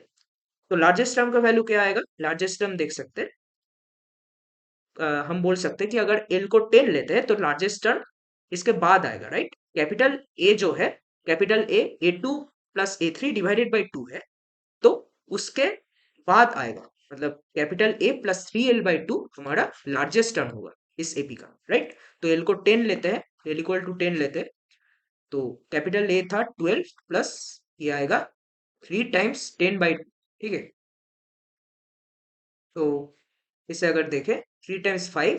तो लार्जेस्ट टर्म का वैल्यू क्या आएगा, लार्जेस्ट टर्म देख सकते हैं, हम बोल सकते हैं कि अगर एल को 10 लेते हैं तो लार्जेस्ट टर्म इसके बाद आएगा, राइट। कैपिटल ए जो है, capital A2 plus A3 divided by 2 है, तो उसके बाद आएगा, मतलब कैपिटल A प्लस 3L/2 हमारा लार्जेस्ट टर्म होगा इस एपी का, राइट। तो एल को 10 लेते हैं, एल इक्वल टू 10 लेते हैं, तो कैपिटल ए था 12 प्लस ये आएगा 3 टाइम्स 10/2, ठीक है। तो इसे अगर देखें 3 टाइम्स 5,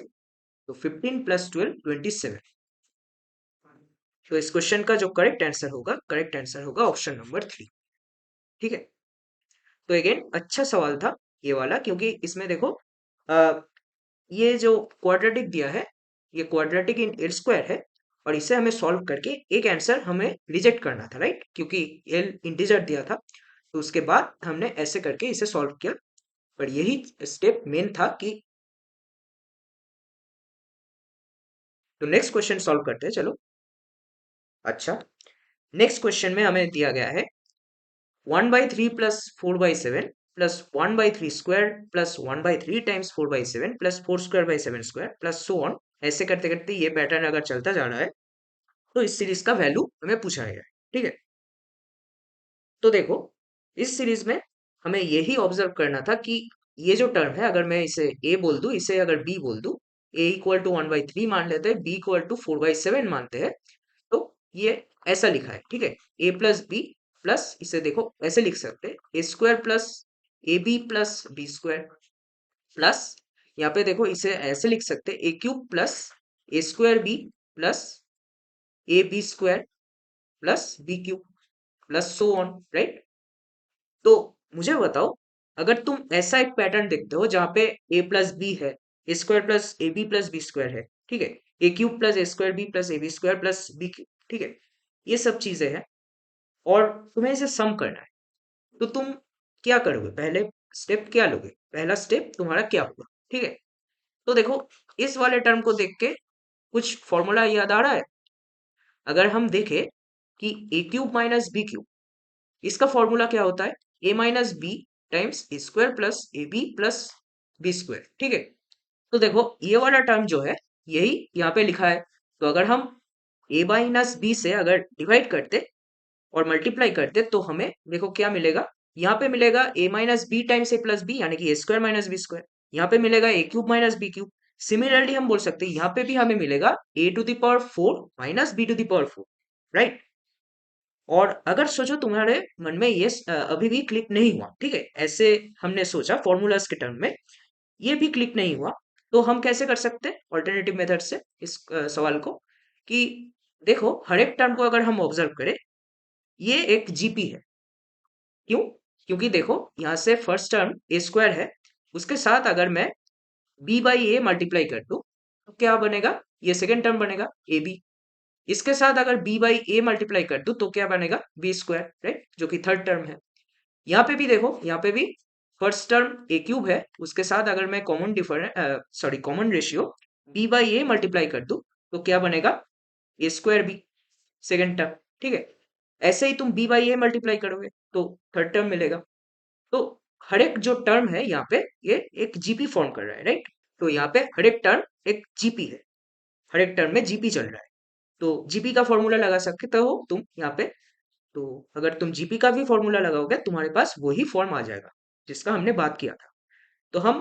तो 15 प्लस 12 27। तो इस क्वेश्चन का जो करेक्ट आंसर होगा ऑप्शन नंबर 3, ठीक है। तो अगेन अच्छा सवाल था ये वाला, क्योंकि इसमें देखो आ, ये जो क्वाड्रेटिक दिया है, ये क्वाड्रेटिक इन एल स्क्वायर है, और इसे हमें सॉल्व करके एक आंसर हमें रिजेक्ट करना था, राइट, क्योंकि एल इंटीजर दिया था, तो उसके बाद हमने ऐसे करके इसे सॉल्व किया, पर यही स्टेप मेन था कि। तो नेक्स्ट क्वेश्चन सॉल्व करते हैं, चलो। अच्छा, नेक्स्ट क्वेश्चन में हमें दिया गया है 1/3 plus 4/7 plus 1/3 square plus 1/3 times 4/7 plus 4² by 7 square plus so on, ऐसे करते करते ये पैटर्न अगर चलता जा रहा है तो इस सीरीज का वैल्यू हमें पूछा गया है, ठीक है। तो देखो इस सीरीज में हमें यही ऑब्जर्व करना था कि ये जो टर्म है, अगर मैं इसे ए बोल दूं, इसे अगर बी बोल दूं, ए इक्वल टू 1/3 मान लेते हैं, बी इक्वल टू 4/7 मानते हैं, तो ये ऐसा लिखा है, ठीक है, ए प्लस बी प्लस, इसे देखो ऐसे लिख सकते हैं, a square plus a b plus b square plus, यहाँ पे देखो इसे ऐसे लिख सकते हैं, a cube plus a square b plus a b square plus b cube plus so on, right. तो मुझे बताओ, अगर तुम ऐसा एक पैटर्न देखते हो जहां पे ए प्लस बी है, a square plus a b plus b square है, ठीक है, a cube plus a square b plus a b square plus b cube, ठीक है, ये सब चीजें हैं, और तुम्हें इसे सम करना है, तो तुम क्या करोगे, पहले स्टेप क्या लोगे, पहला स्टेप तुम्हारा क्या होगा, ठीक है। तो देखो इस वाले टर्म को देख के कुछ फॉर्मूला याद आ रहा है, अगर हम देखें कि a cube minus b cube, इसका फॉर्मूला क्या होता है, a minus b times a square plus a b plus b square, ठीक है। तो देखो ये वाला टर्म जो है यही यहाँ पे लिखा है, तो अगर हम ए माइनस बी से अगर डिवाइड करते और मल्टीप्लाई करते तो हमें देखो क्या मिलेगा, यहाँ पे मिलेगा a minus b times a plus b, यानी कि a square minus b square, यहाँ पे मिलेगा a cube minus b cube. Similarly हम बोल सकते हैं यहाँ पे भी हमें मिलेगा a to the power 4 minus b to the power 4, right. और अगर सोचो तुम्हारे मन में ये अभी भी क्लिक नहीं हुआ, ठीक है, ऐसे हमने सोचा फॉर्मूलाज के टर्म में, ये भी क्लिक नहीं हुआ, तो हम कैसे कर सकते हैं ऑल्टरनेटिव मेथड से इस सवाल को, कि देखो हर एक टर्म को अगर हम ऑब्जर्व करें, ये एक जीपी है, क्यों, क्योंकि देखो यहाँ से फर्स्ट टर्म ए स्क्वायर है, उसके साथ अगर मैं बी बाई ए मल्टीप्लाई कर दूं तो क्या बनेगा, ये सेकेंड टर्म बनेगा ए बी, इसके साथ अगर बी बाई ए मल्टीप्लाई कर दूं तो क्या बनेगा बी स्क्वायर, राइट, जो कि थर्ड टर्म है। यहाँ पे भी देखो, यहाँ पे भी फर्स्ट टर्म ए क्यूब है, उसके साथ अगर मैं common ratio B by A multiply कर दूं तो क्या बनेगा ए स्क्वायर बी सेकेंड टर्म, ठीक है। ऐसे ही तुम बी बाई ए मल्टीप्लाई करोगे तो थर्ड टर्म मिलेगा। तो हर एक जो टर्म है यहाँ पे ये एक जीपी फॉर्म कर रहा है, राइट। तो यहाँ पे हर एक टर्म एक जीपी है, हर एक टर्म में जीपी चल रहा है। तो जीपी का फॉर्मूला लगा सकते हो तुम यहाँ पे। तो अगर तुम जीपी का भी फॉर्मूला लगाओगे तुम्हारे पास वही फॉर्म आ जाएगा जिसका हमने बात किया था। तो हम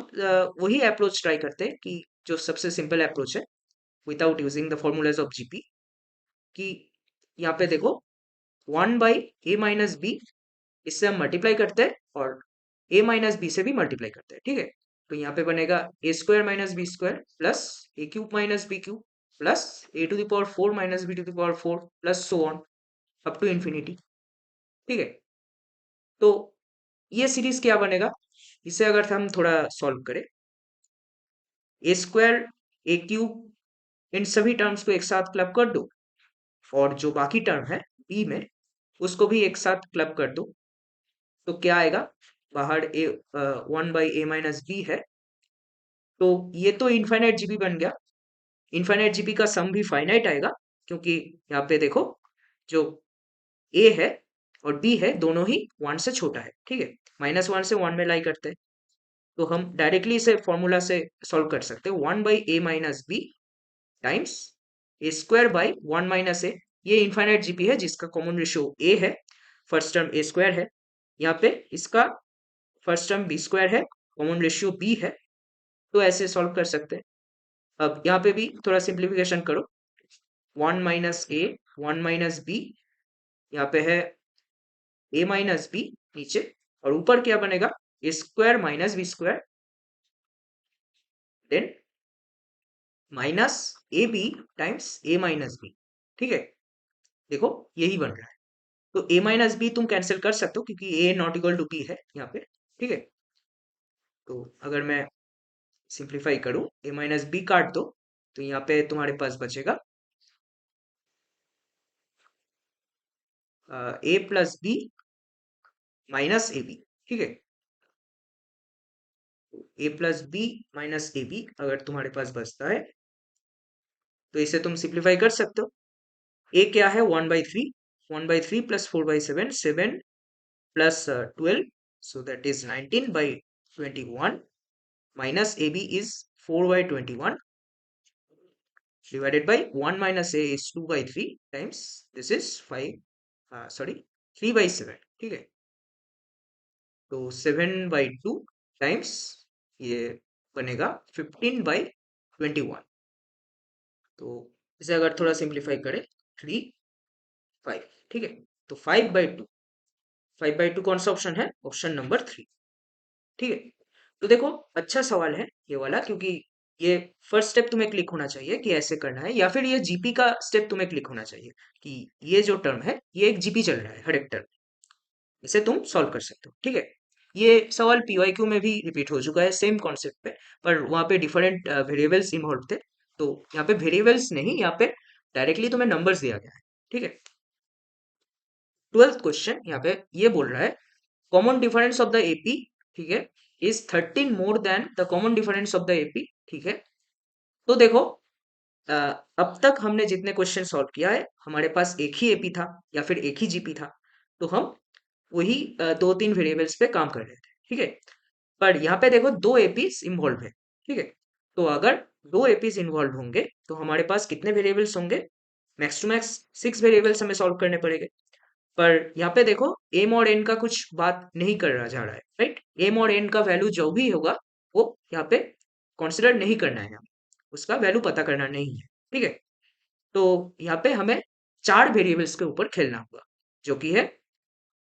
वही अप्रोच ट्राई करते हैं कि जो सबसे सिंपल अप्रोच है without using the formulas of GP, कि यहाँ पे देखो 1/a-b, इससे हम मल्टीप्लाई करते हैं और a माइनस बी से भी मल्टीप्लाई करते हैं, ठीक है। तो यहाँ पे बनेगा ए square minus b square plus a cube minus b cube plus a to the power 4 minus b to the power 4 plus so on up to infinity, ठीक है। तो ये सीरीज क्या बनेगा, इसे अगर हम थोड़ा सॉल्व करें, ए स्क्वायर ए क्यूब इन सभी टर्म्स को एक साथ क्लब कर दो और जो बाकी टर्म है बी में उसको भी एक साथ क्लब कर दो। तो क्या आएगा, बाहर ए 1/a-b है, तो ये तो इनफाइनाइट जीपी बन गया। इनफाइनाइट जीपी का सम भी फाइनाइट आएगा क्योंकि यहाँ पे देखो जो ए है और बी है दोनों ही 1 से छोटा है, ठीक है। -1 से 1 में लाई करते हैं तो हम डायरेक्टली इसे फॉर्मूला से सॉल्व कर सकते हैं। 1/a-b times a square by 1 - a, ये इनफाइनाइट जीपी है जिसका कॉमन रेशियो ए है, फर्स्ट टर्म ए स्क्वायर है, यहाँ पे इसका फर्स्ट टर्म बी स्क्वायर है, कॉमन रेशियो बी है। तो ऐसे सॉल्व कर सकते हैं। अब यहाँ पे भी थोड़ा सिंप्लीफिकेशन करो, 1 - a 1 - b, यहाँ पे है a-b नीचे, और ऊपर क्या बनेगा, ए square minus b square then minus a b times a-b, ठीक है। देखो यही बन रहा है। तो a-b तुम कैंसिल कर सकते हो क्योंकि a not equal to b है यहाँ पे, ठीक है। तो अगर मैं सिंप्लीफाई करूं, a-b काट दो तो यहाँ पे तुम्हारे पास बचेगा a plus b minus a b, ठीक है। A plus b minus a b अगर तुम्हारे पास बचता है तो इसे तुम सिंप्लीफाई कर सकते हो। ए क्या है, 1/3, 1/3 plus 4/7, 7 plus 12, so that is 19/21 minus AB is 4/21 divided by 1 minus A is 2/3 times this is 5, sorry 3/7, ठीक है। तो 7/2 टाइम्स ये बनेगा 15/21। तो इसे अगर थोड़ा सिंप्लीफाई करें 3 5, ठीक है। तो 5/2, 5/2 कौन सा ऑप्शन है, ऑप्शन नंबर 3, ठीक है। तो देखो अच्छा सवाल है ये वाला, क्योंकि ये फर्स्ट स्टेप तुम्हें क्लिक होना चाहिए कि ऐसे करना है, या फिर ये जीपी का स्टेप तुम्हें क्लिक होना चाहिए कि ये जो टर्म है ये एक जीपी चल रहा है हर एक टर्म, इसे तुम सॉल्व कर सकते हो, ठीक है। ये सवाल पीवाईक्यू में भी रिपीट हो चुका है सेम कॉन्सेप्ट पे, पर वहाँ पे डिफरेंट वेरिएबल्स इन्वॉल्व थे। तो यहाँ पे वेरिएबल्स नहीं, यहाँ पे डायरेक्टली तुम्हें नंबर्स दिया गया है, ठीक है। 12th क्वेश्चन यहाँ पे ये बोल रहा है common difference of the AP, ठीक है, is 13 more than the common difference of the AP, ठीक है। तो देखो अब तक हमने जितने क्वेश्चन सॉल्व किया है हमारे पास एक ही एपी था या फिर एक ही जीपी था, तो हम वही 2-3 वेरिएबल्स पे काम कर रहे थे, ठीक है। पर यहाँ पे देखो 2 एपीज इन्वॉल्व है, ठीक है। तो अगर 2 एपीज इन्वॉल्व होंगे तो हमारे पास कितने वेरिएबल्स होंगे, मैक्स टू मैक्स 6 वेरिएबल्स हमें सॉल्व करने पड़ेंगे। पर यहाँ पे देखो एम और एन का कुछ बात नहीं कर रहा जा रहा है, राइट। एम और एन का वैल्यू जो भी होगा वो यहाँ पे कंसिडर नहीं करना है, हमें उसका वैल्यू पता करना नहीं है, ठीक है। तो यहाँ पे हमें 4 वेरिएबल्स के ऊपर खेलना होगा जो कि है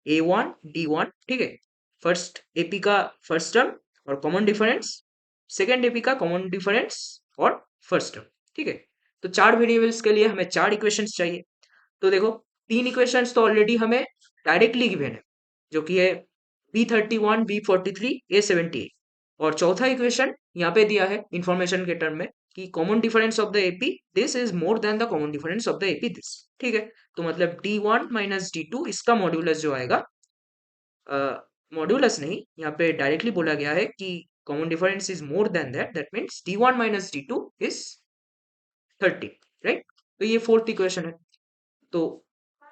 a1 d1, ठीक है। फर्स्ट एपी का फर्स्ट टर्म और कॉमन डिफरेंस, सेकेंड एपी का कॉमन डिफरेंस और फर्स्ट टर्म, ठीक है। तो 4 वेरिएबल्स के लिए हमें 4 इक्वेशंस चाहिए। तो देखो 3 इक्वेशंस तो ऑलरेडी हमें डायरेक्टली गिवन है जो कि है B31 B43 A78, और चौथा इक्वेशन यहाँ पे दिया है इंफॉर्मेशन के टर्म में कि common difference of the AP this is more than the common difference of the AP this, ठीक है। तो मतलब D1 - D2 इसका मॉड्यूलस जो आएगा, मॉड्यूलस नहीं, यहाँ पे डायरेक्टली बोला गया है कि common difference is more than that means D1 - D2 is 30, right. तो ये फोर्थ इक्वेशन है। तो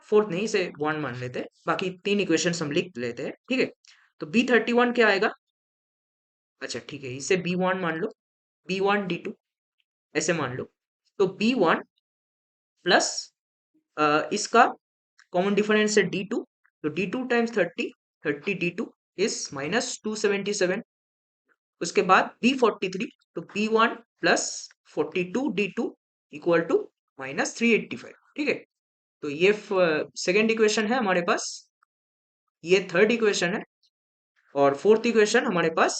फोर्थ नहीं, इसे वन मान लेते हैं, बाकी तीन इक्वेशन हम लिख लेते हैं, ठीक है। तो B31 क्या आएगा? अच्छा ठीक है, इसे B1 मान लो, B1 D2 ऐसे मान लो। तो B1 प्लस इसका कॉमन डिफरेंस है D2, तो D2 टाइम्स 30, 30 D2 इज -277। उसके बाद B43, तो B1 plus 42 D2 equal to -385, ठीक है। तो ये सेकेंड इक्वेशन है हमारे पास, ये थर्ड इक्वेशन है, और फोर्थ इक्वेशन हमारे पास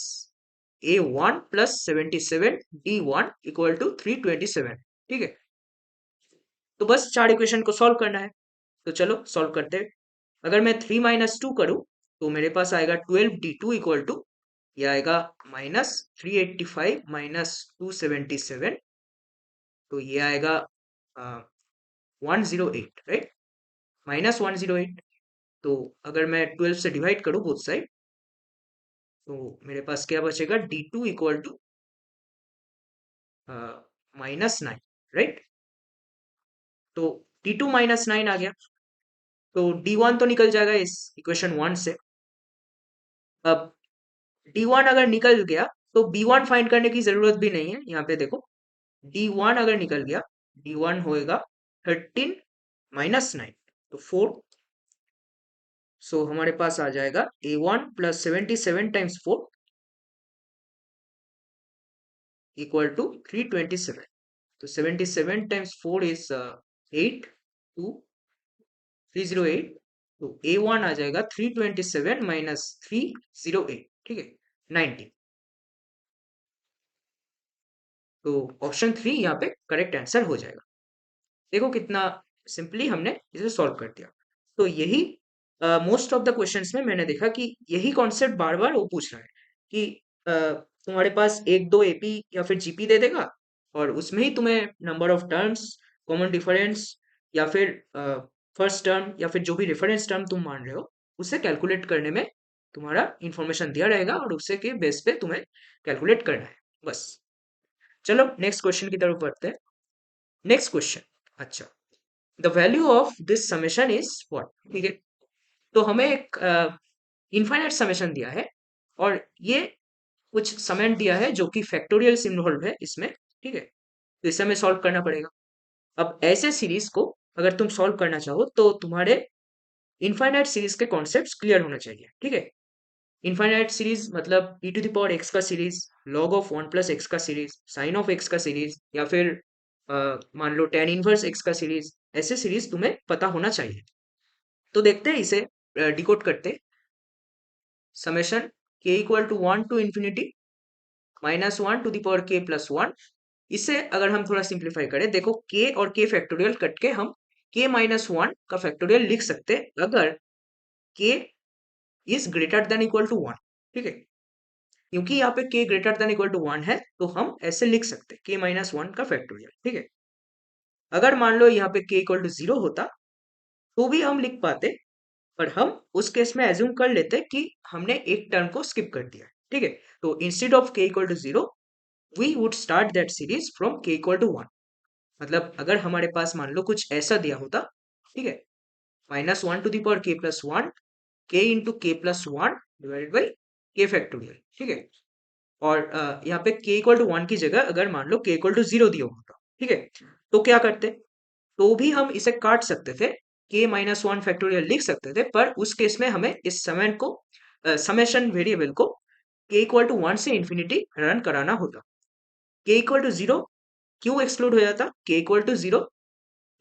A1 plus 77 D1 equal to 327, ठीक है। तो बस चार इक्वेशन को सॉल्व करना है, तो चलो सॉल्व करते हैं। अगर मैं 3 माइनस 2 करूं तो मेरे पास आएगा 12 D2 इक्वल टू, यह आएगा -385 -277, तो ये आएगा 108, राइट, -108। तो अगर मैं 12 से डिवाइड करूं बोथ साइड, तो मेरे पास क्या बचेगा, D2 इक्वल टू -9, राइट। तो D2 -9 आ गया, तो D1 तो निकल जाएगा इस इक्वेशन 1 से। अब D1 अगर निकल गया तो B1 फाइंड करने की जरूरत भी नहीं है, यहाँ पे देखो D1 अगर निकल गया, D1 होएगा 13 -9, तो 4। सो हमारे पास आ जाएगा A1 plus 77 times 4 equal to 327। तो 77 टाइम्स 4 इज 8, 2 308। तो A1 आ जाएगा 327 माइनस 308, ठीक है, 90। तो ऑप्शन 3 यहाँ पे करेक्ट आंसर हो जाएगा। देखो कितना सिंपली हमने इसे सॉल्व कर दिया। तो यही मोस्ट ऑफ द क्वेश्चंस में मैंने देखा कि यही कॉन्सेप्ट बार बार वो पूछ रहा है कि तुम्हारे पास एक दो एपी या फिर जीपी दे देगा, और उसमें ही तुम्हें number of terms, common difference, या फिर फर्स्ट टर्म, या फिर जो भी रेफरेंस टर्म तुम मान रहे हो उसे कैलकुलेट करने में तुम्हारा इंफॉर्मेशन दिया रहेगा, और उससे के बेस पे तुम्हें कैलकुलेट करना है, बस। चलो नेक्स्ट क्वेश्चन की तरफ बढ़ते हैं। नेक्स्ट क्वेश्चन, अच्छा, the value of this summation is what, ठीक है। तो हमें एक इनफाइनाइट समेशन दिया है, और ये कुछ समेट दिया है जो कि फैक्टोरियल इन्वॉल्व है इसमें, ठीक है। तो इसे हमें सॉल्व करना पड़ेगा। अब ऐसे सीरीज को अगर तुम सॉल्व करना चाहो तो तुम्हारे इनफाइनाइट सीरीज के कॉन्सेप्ट्स क्लियर होना चाहिए, ठीक है। इनफाइनाइट सीरीज मतलब ई टू द पावर एक्स का series, log of 1 plus x का सीरीज, साइन ऑफ एक्स का सीरीज, या फिर मान लो टेन इनवर्स एक्स का सीरीज, ऐसे सीरीज तुम्हें पता होना चाहिए। तो देखते हैं इसे डिकोड करते। Summation K equal to 1 to infinity -1 to the power K plus 1। इसे अगर हम थोड़ा सिंप्लीफाई करें, देखो के और के फैक्टोरियल कट के हम के -1 का फैक्टोरियल लिख सकते हैं अगर K is greater than equal to 1, ठीक है। क्योंकि यहाँ पे k greater than equal to 1 है, तो हम ऐसे लिख सकते हैं k-1 का फैक्टोरियल, ठीक है। अगर मान लो यहाँ पे k इक्वल टू 0 होता तो भी हम लिख पाते, पर हम उस केस में एज्यूम कर लेते कि हमने एक टर्म को स्किप कर दिया, ठीक है। तो instead of k equal to 0 we would start that series from k equal to 1। मतलब अगर हमारे पास मान लो कुछ ऐसा दिया होता, ठीक है, -1 to the power k plus 1, k into k plus 1 divided by k factorial, ठीक है। और यहाँ पे k इक्वल टू 1 की जगह अगर मान लो k इक्वल टू 0 दिया होता, ठीक है, तो क्या करते, तो भी हम इसे काट सकते थे, k-1 फैक्टोरियल लिख सकते थे, पर उस केस में हमें इस समेशन को समेशन वेरिएबल को k इक्वल टू 1 से इंफिनिटी रन कराना होता। k इक्वल टू 0 क्यों एक्सक्लूड हो जाता, k इक्वल टू 0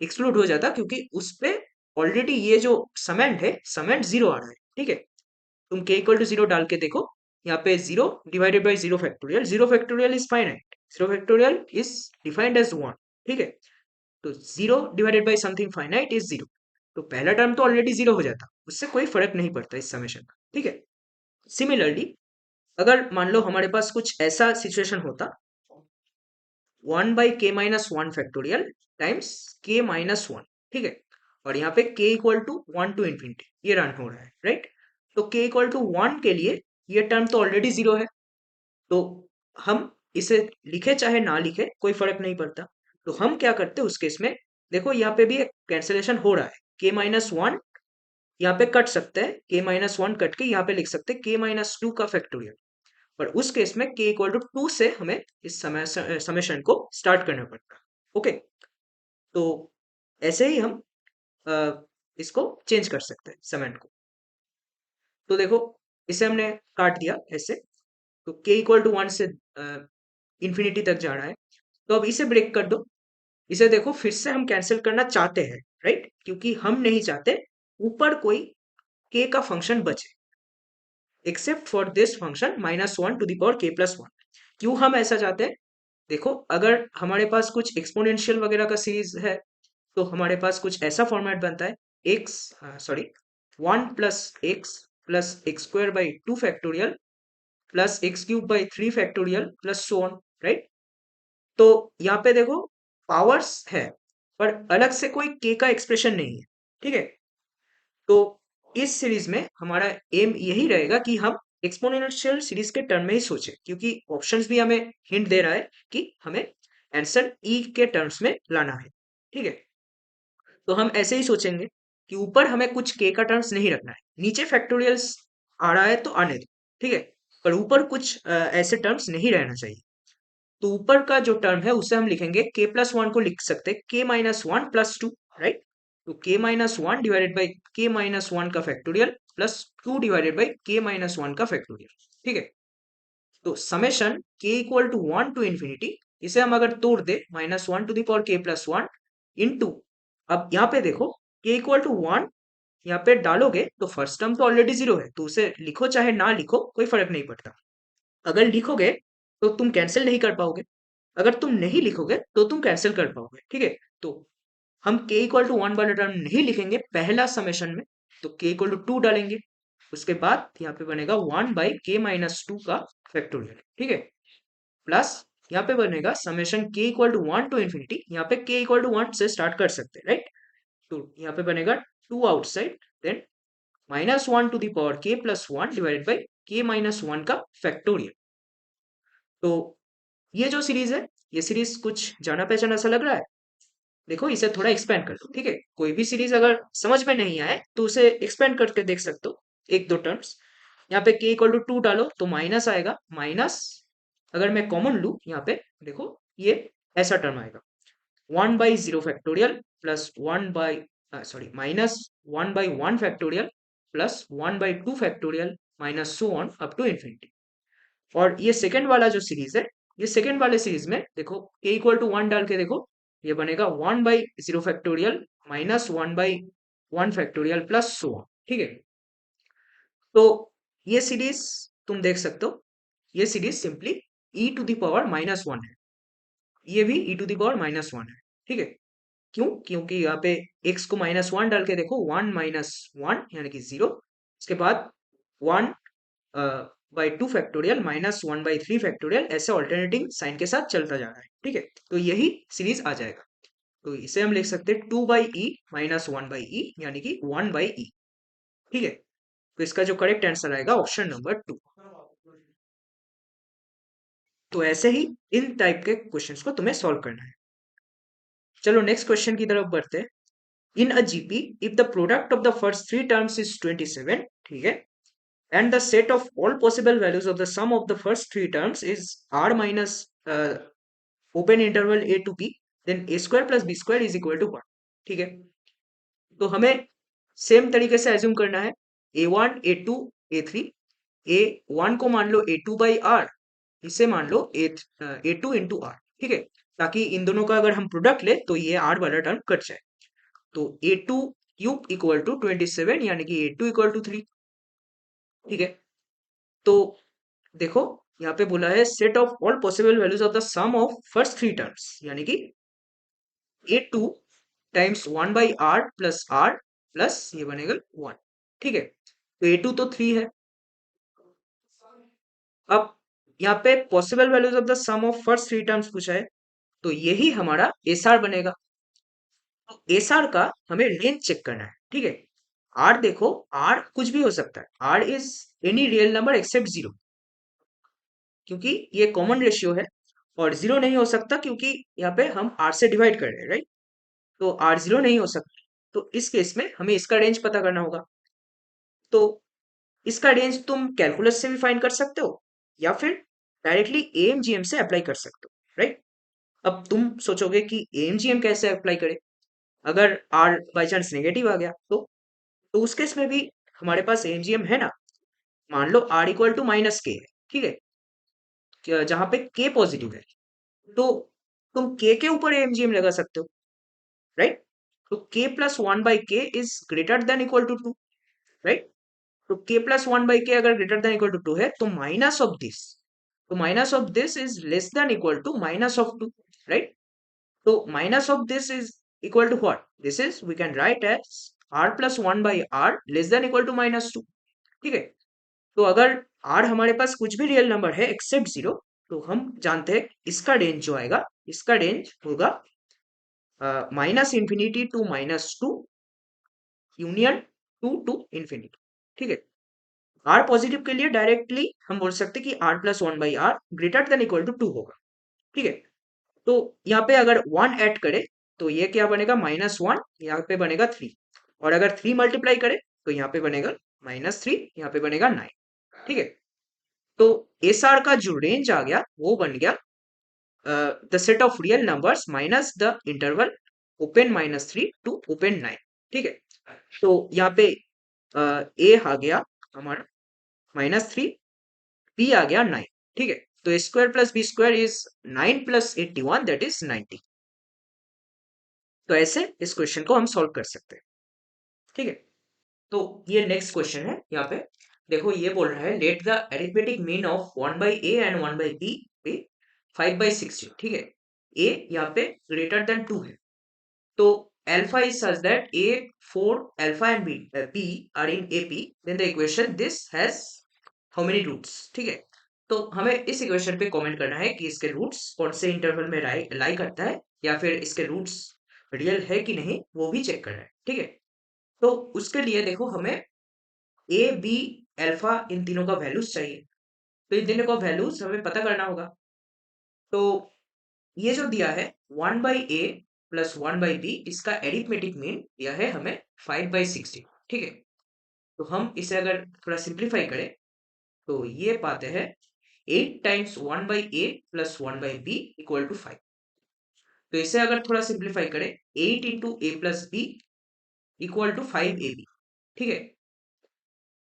एक्सक्लूड हो जाता क्योंकि उस पे ऑलरेडी ये जो समेंट है, समेंट 0 आ रहा है, ठीक है। तुम k इक्वल टू 0 डाल के देखो, यहाँ पे 0 divided by 0 factorial is finite, 0 factorial is defined as 1, ठीक है। तो 0 divided by something finite is 0, तो पहला टर्म तो ऑलरेडी 0 हो जाता, उससे कोई फर्क नहीं पड़ता इस समेशन का, ठीक है। सिमिलरली अगर मान लो हमारे पास कुछ ऐसा सिचुएशन होता, 1 by k-1 factorial times k-1, ठीक है, और यहाँ पे k equal to 1 to infinity ये रन हो रहा है, राइट। तो k इक्वल टू 1 के लिए ये टर्म तो ऑलरेडी 0 है, तो हम इसे लिखे चाहे ना लिखे कोई फर्क नहीं पड़ता। तो हम क्या करते उस केस में, देखो यहाँ पे भी एक कैंसिलेशन हो रहा है, k-1 यहाँ पे कट सकते हैं, k-1 कट के यहाँ पे लिख सकते हैं k-2 का फैक्टोरियल। पर उस केस में k इक्वल टू 2 से हमें इस समेशन को स्टार्ट करना पड़ता है। ओके, तो ऐसे ही हम अ, इसको चेंज कर सकते हैं समेशन को। तो देखो, इसे हमने काट दिया ऐसे, तो k इक्वल टू 1 से इंफिनिटी तक जा रहा है। तो अब इसे ब्रेक कर दो। इसे देखो, फिर से हम कैंसिल करना चाहते हैं, राइट, क्योंकि हम नहीं चाहते ऊपर कोई k का फंक्शन बचे, except for this function -1 to the power k+1। क्यों हम ऐसा चाहते हैं? देखो, अगर हमारे पास कुछ एक्सपोनेंशियल वगैरह का सीरीज है, तो हमारे पास कुछ ऐसा फॉर्मेट बनता है, x sorry 1 + x + x² by 2 factorial plus x³ by 3 factorial plus so on, right. तो यहाँ पे देखो, पावर्स है, पर अलग से कोई k का एक्सप्रेशन नहीं है, ठीक है। तो इस सीरीज में हमारा एम यही रहेगा कि हम एक्सपोनेंशियल सीरीज के टर्म में ही सोचें, क्योंकि ऑप्शंस भी हमें हिंट दे रहा है कि हमें आंसर ई के टर्म्स में लाना है, ठीक है। तो हम ऐसे ही सोचेंगे कि ऊपर हमें कुछ के का टर्म्स नहीं रखना है, नीचे फैक्टोरियल्स आ रहा है तो आने दो, ठीक है। पर ऊपर कुछ ऐसे टर्म्स नहीं रहना चाहिए। तो ऊपर का जो टर्म है उसे हम लिखेंगे k+1 को लिख सकते हैं k-1 + 2, राइट। तो k-1 डिवाइडेड बाई k-1 का factorial plus 2 divided by k-1 का फैक्टोरियल, ठीक है। तो summation k equal to 1 to infinity, इसे हम अगर तोड़ दे -1 to the power k+1 into, अब यहाँ पे देखो k इक्वल टू 1 यहाँ पे डालोगे तो फर्स्ट टर्म तो ऑलरेडी जीरो है, तो उसे लिखो चाहे ना लिखो कोई फर्क नहीं पड़ता। अगर लिखोगे तो तुम कैंसिल नहीं कर पाओगे, अगर तुम नहीं लिखोगे तो तुम कैंसिल कर पाओगे, ठीक है। तो हम k इक्वल टू 1 वाला टर्म नहीं लिखेंगे पहला समेशन में, तो k इक्वल टू 2 डालेंगे। उसके बाद यहाँ पे बनेगा 1/k-2 का फैक्टोरियल, ठीक है, प्लस यहाँ पे बनेगा summation k equal to 1 to infinity, यहाँ पे k इक्वल टू 1 से स्टार्ट कर सकते हैं, राइट। तो यहाँ पे बनेगा 2 outside, then -1 to the power k+1 divided by k-1 का फैक्टोरियल। तो ये जो सीरीज है, ये सीरीज कुछ जाना पहचाना सा लग रहा है। देखो, इसे थोड़ा एक्सपेंड कर दो, ठीक है। कोई भी सीरीज अगर समझ में नहीं आए तो उसे एक्सपेंड करके देख सकते हो, एक दो टर्म्स। यहाँ पे k इक्वल टू 2 डालो तो माइनस आएगा, माइनस अगर मैं कॉमन लूँ यहाँ पे, देखो ये ऐसा टर्म आएगा 1/0 factorial plus 1 factorial plus 1/2 factorial minus so on up to infinity. और ये सेकंड वाला जो सीरीज है, ये सेकंड वाले सीरीज में देखो k इक्वल टू 1 डाल के देखो, ये बनेगा 1/0 factorial minus 1/1 factorial plus so on, ठीक है। तो ये सीरीज तुम देख सकते हो, ये series simply e to the power -1 है, ये भी e टू द पावर -1 है, ठीक है। क्यों? क्योंकि यहाँ पे x को -1 डाल के देखो, 1 - 1 यानी कि 0, उसके बाद 1/2 फैक्टोरियल -1/3 फैक्टोरियल, ऐसे ऑल्टरनेटिंग साइन के साथ चलता जा रहा है, ठीक है। तो यही सीरीज आ जाएगा। तो इसे हम लिख सकते हैं 2/e -1/e यानी कि 1/e, ठीक है। तो इसका जो करेक्ट आंसर आएगा ऑप्शन नंबर 2। तो ऐसे ही इन टाइप के क्वेश्चंस को तुम्हें सॉल्व करना है। चलो नेक्स्ट क्वेश्चन की तरफ बढ़ते हैं। In a GP, if the product of the first 3 terms is 27, ठीक है, and the set of all possible values of the sum of the first 3 terms is r minus open interval a to b, then a square plus b square is equal to 1, ठीक है। तो हमें same तरीके से assume करना है a1 a2 a3, a1 को मान लो a2/r, इसे मान लो a2 इंटू r, ठीक है, ताकि इन दोनों का अगर हम प्रोडक्ट ले तो ये r वाला टर्म कट जाए। तो a2³ इक्वल टू 27 यानी कि a2 इक्वल टू 3, ठीक है। तो देखो, यहाँ पे बोला है set of all possible values of the sum of first 3 terms, यानी कि a2 times 1/r plus r plus ये बनेगा 1, ठीक है। तो a2 तो 3 है। अब यहाँ पे possible values of the sum of first 3 terms पूछा है, तो यही हमारा एसआर बनेगा। तो एसआर का हमें रेंज चेक करना है, ठीक है। आर देखो, आर कुछ भी हो सकता है, R is any real number except 0, क्योंकि ये कॉमन रेशियो है। और 0 नहीं हो सकता क्योंकि यहाँ पे हम आर से डिवाइड कर रहे हैं, राइट। तो आर जीरो नहीं हो सकता। तो इस केस में हमें इसका रेंज पता करना होगा। तो इसका रेंज तुम कैलकुलस से भी फाइंड कर सकते हो या फिर डायरेक्टली एएमजीएम से अप्लाई कर सकते हो, राइट। अब तुम सोचोगे कि एएमजीएम कैसे अप्लाई करें, अगर आर बाई चांस नेगेटिव आ गया तो उस केस में भी हमारे पास एएमजीएम है ना। मान लो आर इक्वल टू माइनस के है, ठीक है, जहां पे के पॉजिटिव है, तो तुम के ऊपर एएमजीएम लगा सकते हो, राइट। तो k plus one by k is greater than equal to two, right. तो k plus one by k अगर greater than equal to two है तो minus of this is less than equal to minus of two, right. तो minus of this is equal to what, this is we can write as r plus one by r less than equal to minus two, ठीक है। तो अगर r हमारे पास कुछ भी real number है except zero, तो हम जानते हैं इसका रेंज जो आएगा, इसका रेंज होगा minus infinity to minus two union two infinity, ठीक है। आर पॉजिटिव के लिए डायरेक्टली हम बोल सकते हैं कि R plus one by R greater than equal to two होगा, ठीक है। तो यहाँ पे अगर वन ऐड करे तो ये क्या बनेगा, माइनस वन, यहाँ पे बनेगा थ्री, और अगर थ्री मल्टीप्लाई करे तो यहाँ पे बनेगा माइनस थ्री, यहाँ पे बनेगा नाइन, ठीक है। तो एस आर का जो रेंज आ गया वो बन गया the set of real numbers minus the interval open minus three to open nine, ठीक है। तो यहाँ पे ए आ गया हमारा माइनस थ्री, बी आ गया नाइन, ठीक है। तो a square plus b square is nine plus 81 that is 90। तो ऐसे इस क्वेश्चन को हम सॉल्व कर सकते हैं, ठीक है। तो ये नेक्स्ट क्वेश्चन है, यहाँ पे देखो ये बोल रहा है let the arithmetic mean of one by A and one by B पे 5/60, ठीक है। ए यहाँ पे ग्रेटर देन टू है, तो alpha is such that a for alpha and b are in ap, then the equation this has how many roots, ठीक है। तो हमें इस इक्वेशन पे कमेंट करना है कि इसके रूट्स कौन से इंटरवल में लाई करता है, या फिर इसके रूट्स रियल है कि नहीं वो भी चेक करना है, ठीक है। तो उसके लिए देखो हमें ए बी अल्फा इन तीनों का वैल्यूज चाहिए, तो इन तीनों का वैल्यूज हमें पता करना होगा। तो ये जो दिया है one by A plus one by B, इसका एरिथमेटिक मीन दिया है हमें 5/60, ठीक है। तो हम इसे अगर थोड़ा सिंप्लीफाई करें तो ये पाते हैं 8 times one by A plus one by B equal to 5। तो इसे अगर थोड़ा सिंप्लीफाई करें 8 into A plus B equal to 5ab, ठीक है।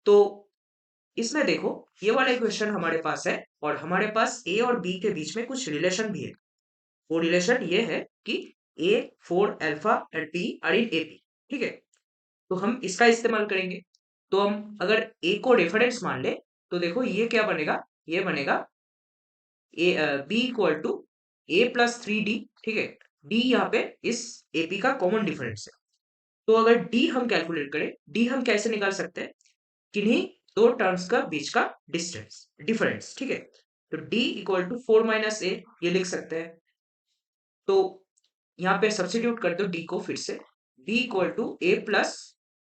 तो इसमें देखो ये वाला इक्वेशन हमारे पास है, और हमारे पास ए और बी के बीच में कुछ रिलेशन भी है। वो रिलेशन ये है कि a four alpha and b are in AP, ठीक है। तो हम इसका इस्तेमाल करेंगे। तो हम अगर ए को रेफरेंस मान ले तो देखो ये क्या बनेगा, ये बनेगा A B equal to A plus three D, ठीक है। डी यहाँ पे इस एपी का कॉमन डिफरेंस है। तो अगर डी हम कैलकुलेट करें, डी हम कैसे निकाल सकते हैं, किन्हीं दो टर्म्स का बीच का डिफरेंस, ठीक है। तो d equal to four minus a ये लिख सकते हैं। तो यहाँ पे सब्स्टिट्यूट कर दो डी को फिर से, D equal to A plus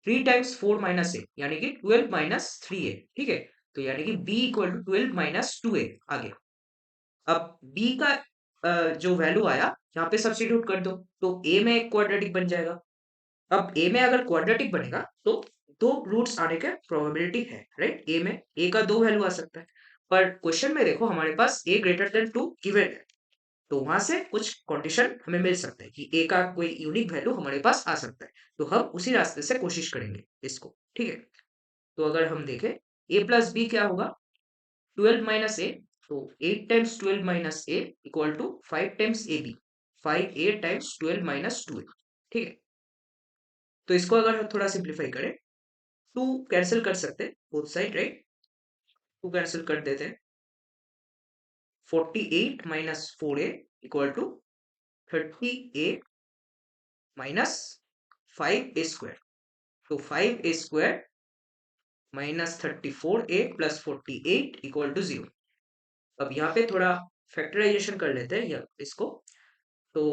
three times four minus A यानी कि 12 माइनस थ्री ए, ठीक है। तो यानी कि B equal to 12 minus two A आ गया। अब बी का जो वैल्यू आया यहाँ पे सब्स्टिट्यूट कर दो, तो ए में एक क्वाड्रेटिक बन जाएगा। अब ए में अगर क्वाड्रेटिक बनेगा तो दो रूट्स आने के प्रोबेबिलिटी है, राइट। ए में ए का दो वैल्यू आ सकता है, पर क्वेश्चन में देखो हमारे पास ए ग्रेटर देन टू गिवन है, तो वहां से कुछ कंडीशन हमें मिल सकता है कि ए का कोई यूनिक वैल्यू हमारे पास आ सकता है। तो हम उसी रास्ते से कोशिश करेंगे इसको, ठीक है। तो अगर हम देखें ए प्लस बी क्या होगा, 12 माइनस ए, तो 8 times 12 minus A equal to 5 times A B, 5 A times 12 minus two A, ठीक है। तो इसको अगर हम थोड़ा सिंप्लीफाई करें, टू कैंसिल कर सकते हैं both side, right. To cancel कर देते हैं, 48 minus four A equal to 30 A minus 5 A square. तो 5 A square minus 34 A plus 48 equal to 0। अब यहाँ पे थोड़ा फैक्टराइजेशन कर लेते हैं इसको। तो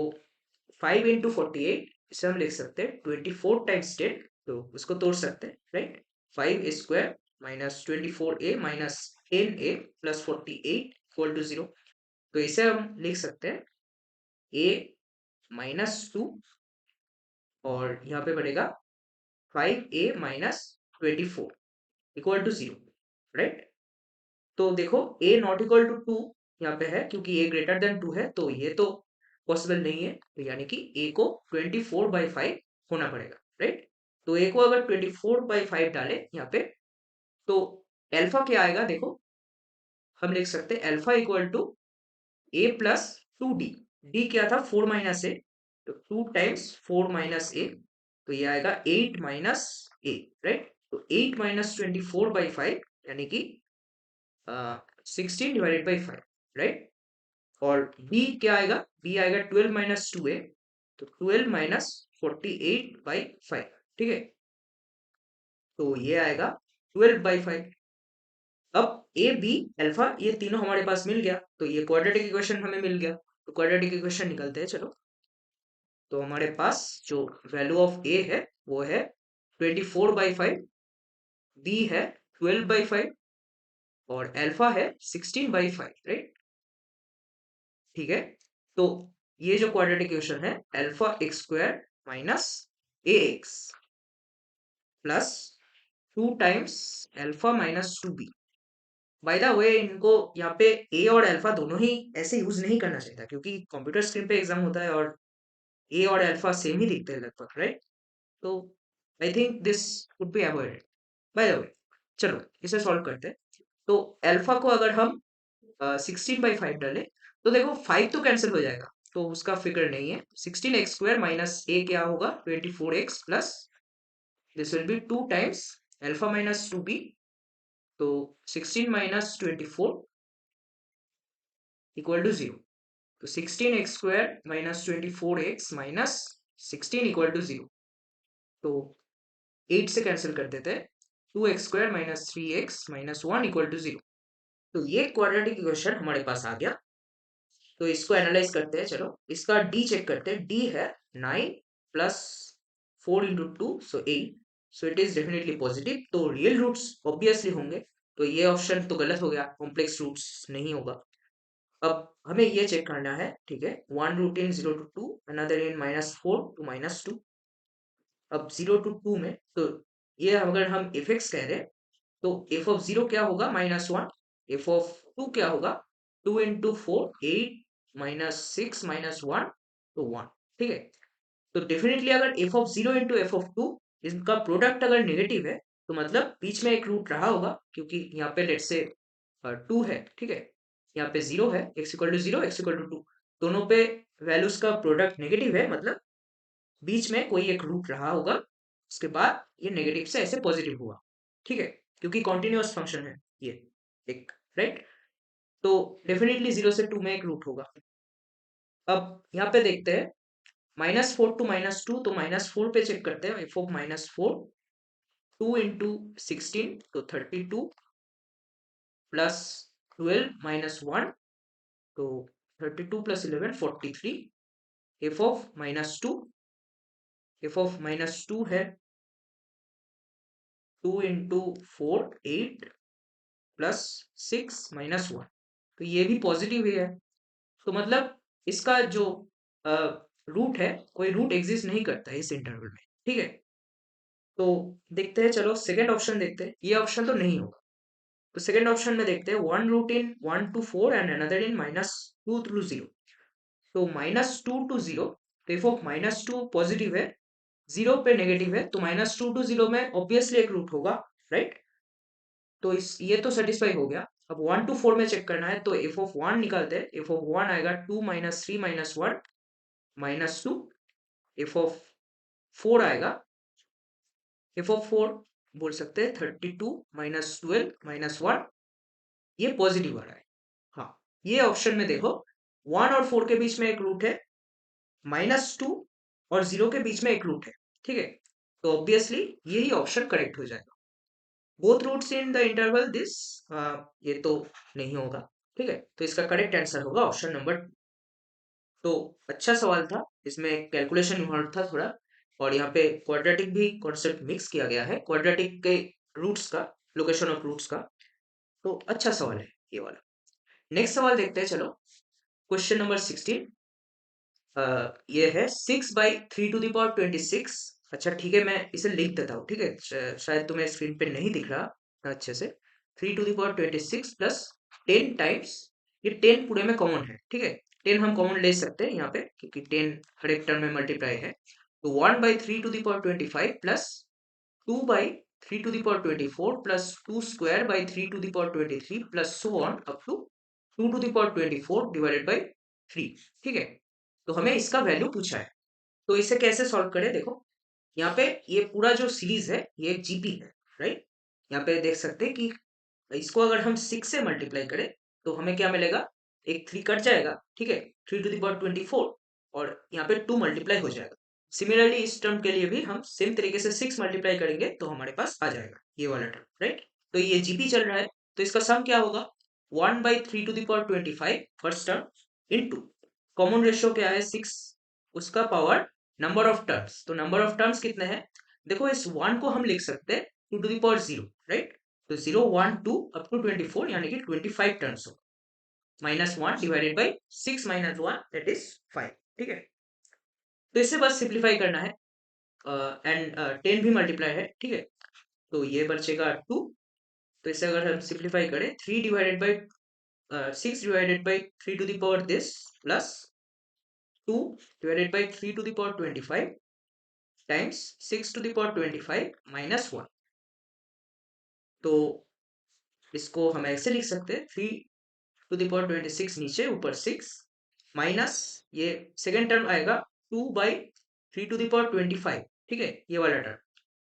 5 इंटू 48 इसे हम लिख सकते हैं 24 टाइम्स 10, तो उसको तोड़ सकते हैं, right. 5 square minus 24 A minus 10 A plus 48 equal to 0। तो इसे हम लिख सकते हैं ए माइनस टू और यहाँ पे बनेगा 5a minus 24 equal to 0, right. तो देखो a नॉट इक्वल टू 2 यहाँ पे है, क्योंकि a ग्रेटर देन 2 है, तो ये तो पॉसिबल नहीं है, तो यानी कि a को 24/5 होना पड़ेगा, राइट। तो a को अगर 24/5 डाले यहाँ पे, तो अल्फा क्या आएगा, देखो हम लिख सकते हैं alpha equal to a plus 2d। d क्या था, 4 माइनस ए, तो 2 टाइम्स 4 माइनस ए, तो ये आएगा 8 माइनस ए, राइट। तो 8 माइनस 24/5 यानी कि 16 डिवाइडेड बाई 5, राइट। और b क्या आएगा, b आएगा 12 माइनस 2a, तो 12 माइनस 48/5, ठीक है। तो ये आएगा 12/5। अब ए बी अल्फा ये तीनों हमारे पास मिल गया, तो ये क्वाड्रेटिक इक्वेशन हमें मिल गया, तो क्वाड्रेटिक इक्वेशन निकलते हैं चलो। तो हमारे पास जो वैल्यू ऑफ ए है वो है 24/5, बी है 12/5 और अल्फा है 16/5, राइट। ठीक है। तो ये जो क्वाड्रेटिक इक्वेशन है alpha x square minus A x plus 2 times alpha minus 2b। By the way इनको यहाँ पे ए और अल्फा दोनों ही ऐसे यूज नहीं करना चाहिए था, क्योंकि कंप्यूटर स्क्रीन पे एग्जाम होता है और ए और अल्फा सेम ही दिखते हैं लगभग, राइट। तो I think this would be avoided. By the way चलो इसे सॉल्व करते हैं। तो अल्फा को अगर हम 16/5 डालें, तो देखो 5 तो कैंसिल हो जाएगा, तो उसका फिक्र नहीं है। 16x² माइनस ए क्या होगा, 24x plus this will B 2 times alpha minus 2b, तो 16 माइनस 24 इक्वल टू 0। तो 16x² minus 24x minus 16 equal to 0। तो 8 से कैंसिल कर देते हैं, 2x² minus 3x minus 1 equal to 0। तो ये क्वाड्रेटिक इक्वेशन हमारे पास आ गया। तो इसको एनालाइज करते हैं, चलो इसका d चेक करते हैं। d है 9 plus 4 into 2 so 8, so it is definitely positive, तो रियल रूट्स ऑब्वियसली होंगे, तो ये ऑप्शन तो गलत हो गया, कॉम्प्लेक्स रूट्स नहीं होगा। अब हमें ये चेक करना है, ठीक है, 1 root in 0 to 2, another in -4 to -2। अब 0 to 2 में, तो ये अगर हम एफ एक्स कह रहे हैं, तो एफ ऑफ 0 क्या होगा, -1, एफ ऑफ 2 क्या होगा, 2 इंटू 4 8 -6 -1 तो 1, ठीक है। तो डेफिनेटली अगर F of 0 into F of 2 इसका प्रोडक्ट अगर नेगेटिव है, तो मतलब बीच में एक रूट रहा होगा, क्योंकि यहाँ पे लेट्स से 2 है, ठीक है, यहाँ पे 0 है, x equal to 0 x equal to 2, दोनों पे वैल्यूज का प्रोडक्ट नेगेटिव है, मतलब बीच में कोई एक रूट रहा होगा, उसके बाद ये नेगेटिव से ऐसे पॉजिटिव हुआ, ठीक है, क्योंकि कॉन्टिन्यूअस फंक्शन है ये एक, राइट। तो डेफिनेटली 0 से 2 में एक रूट होगा। अब यहाँ पे देखते हैं -4 to -2, तो -4 पे चेक करते हैं, एफ ऑफ -4 2 इंटू 16 तो 32 प्लस 12 -1 तो 32 plus 11 43, F of -2, F of -2 है 2 इंटू 4 8 प्लस 6 -1, तो ये भी पॉजिटिव ही है, तो मतलब इसका जो रूट है, कोई रूट एग्जिस्ट नहीं करता है इस इंटरवल में, ठीक है। तो देखते हैं, चलो सेकेंड ऑप्शन देखते हैं, ये ऑप्शन तो नहीं होगा, तो सेकेंड ऑप्शन में देखते हैं 1 root in 1 to 4 and another in -2 to 0, तो -2 to 0, तो एफ ऑफ -2 पॉजिटिव है, 0 पे नेगेटिव है, तो -2 to 0 में ऑब्वियसली एक रूट होगा, राइट। तो इस ये तो सेटिस्फाई हो गया। अब 1 to 4 में चेक करना है, तो एफ ऑफ 1 निकालते हैं, एफ ऑफ 1 आएगा 2 -3 -1 -2, एफ ऑफ 4 आएगा, एफ ऑफ 4 बोल सकते हैं 32 -12 -1, ये पॉजिटिव आ रहा है। हाँ, ये ऑप्शन में देखो 1 और 4 के बीच में एक रूट है, -2 और 0 के बीच में एक रूट है, ठीक है, तो ऑब्वियसली यही ऑप्शन करेक्ट हो जाएगा। Both roots in the interval this, ये तो नहीं होगा, ठीक है, तो इसका करेक्ट आंसर होगा ऑप्शन नंबर। तो अच्छा सवाल था, इसमें कैलकुलेशन इन्वॉल्व था थोड़ा, और यहाँ पे क्वाड्रेटिक भी कॉन्सेप्ट मिक्स किया गया है, क्वाड्रेटिक के रूट्स का, लोकेशन ऑफ रूट्स का, तो अच्छा सवाल है ये वाला। नेक्स्ट सवाल देखते हैं, चलो क्वेश्चन नंबर 16। ये है 6/3 to the power 26। अच्छा ठीक है, मैं इसे लिख देता हूँ, ठीक है, शायद तुम्हें स्क्रीन पे नहीं दिख रहा अच्छे से। 3 to the power 26 plus 10 times, ये 10 पूरे में कॉमन है, ठीक है, 10 हम कॉमन ले सकते हैं यहाँ पे क्योंकि 10 हर एक टर्म में मल्टीप्लाई है। तो 1/3 to the power 25 plus 2/3 to the power 24 plus 2 square/3 to the power 23 plus so on up to 2 to the power 24 divided by 3, ठीक है। तो हमें इसका वैल्यू पूछा है, तो इसे कैसे सॉल्व करें, देखो यहाँ पे ये पूरा जो सीरीज है ये एक जीपी है, राइट। यहाँ पे देख सकते हैं कि इसको अगर हम 6 से मल्टीप्लाई करें तो हमें क्या मिलेगा, एक 3 कट जाएगा, ठीक है, 3 to the power 24 और यहाँ पे 2 मल्टीप्लाई हो जाएगा। सिमिलरली इस टर्म के लिए भी हम सेम तरीके से 6 मल्टीप्लाई करेंगे तो हमारे पास आ जाएगा ये वाला टर्म, राइट। तो ये जीपी चल रहा है, तो इसका सम क्या होगा, 1/3 to the power 25 first term into common ratio क्या है 6, उसका पावर नंबर ऑफ टर्म्स, तो नंबर ऑफ टर्म्स कितने हैं, देखो इस 1 को हम लिख सकते हैं 2 to the power 0, राइट। तो 0 1 2 अप टू 24 यानी कि 25 टर्म्स हो, -1 divided by 6 minus 1 that is 5, ठीक है। तो इसे बस सिंप्लीफाई करना है एंड 10 भी मल्टीप्लाई है, ठीक है। तो ये बचेगा 2, तो इसे अगर हम सिंप्लीफाई करें 3 divided by 6 divided by 3 to the power this plus 2 divided by 3 to the power 25 times 6 to the power 25 minus 1। तो इसको हम ऐसे लिख सकते हैं 3 to the power 26 नीचे ऊपर 6 माइनस ये सेकेंड टर्म आएगा 2/3 to the power 25, ठीक है, ये वाला टर्म,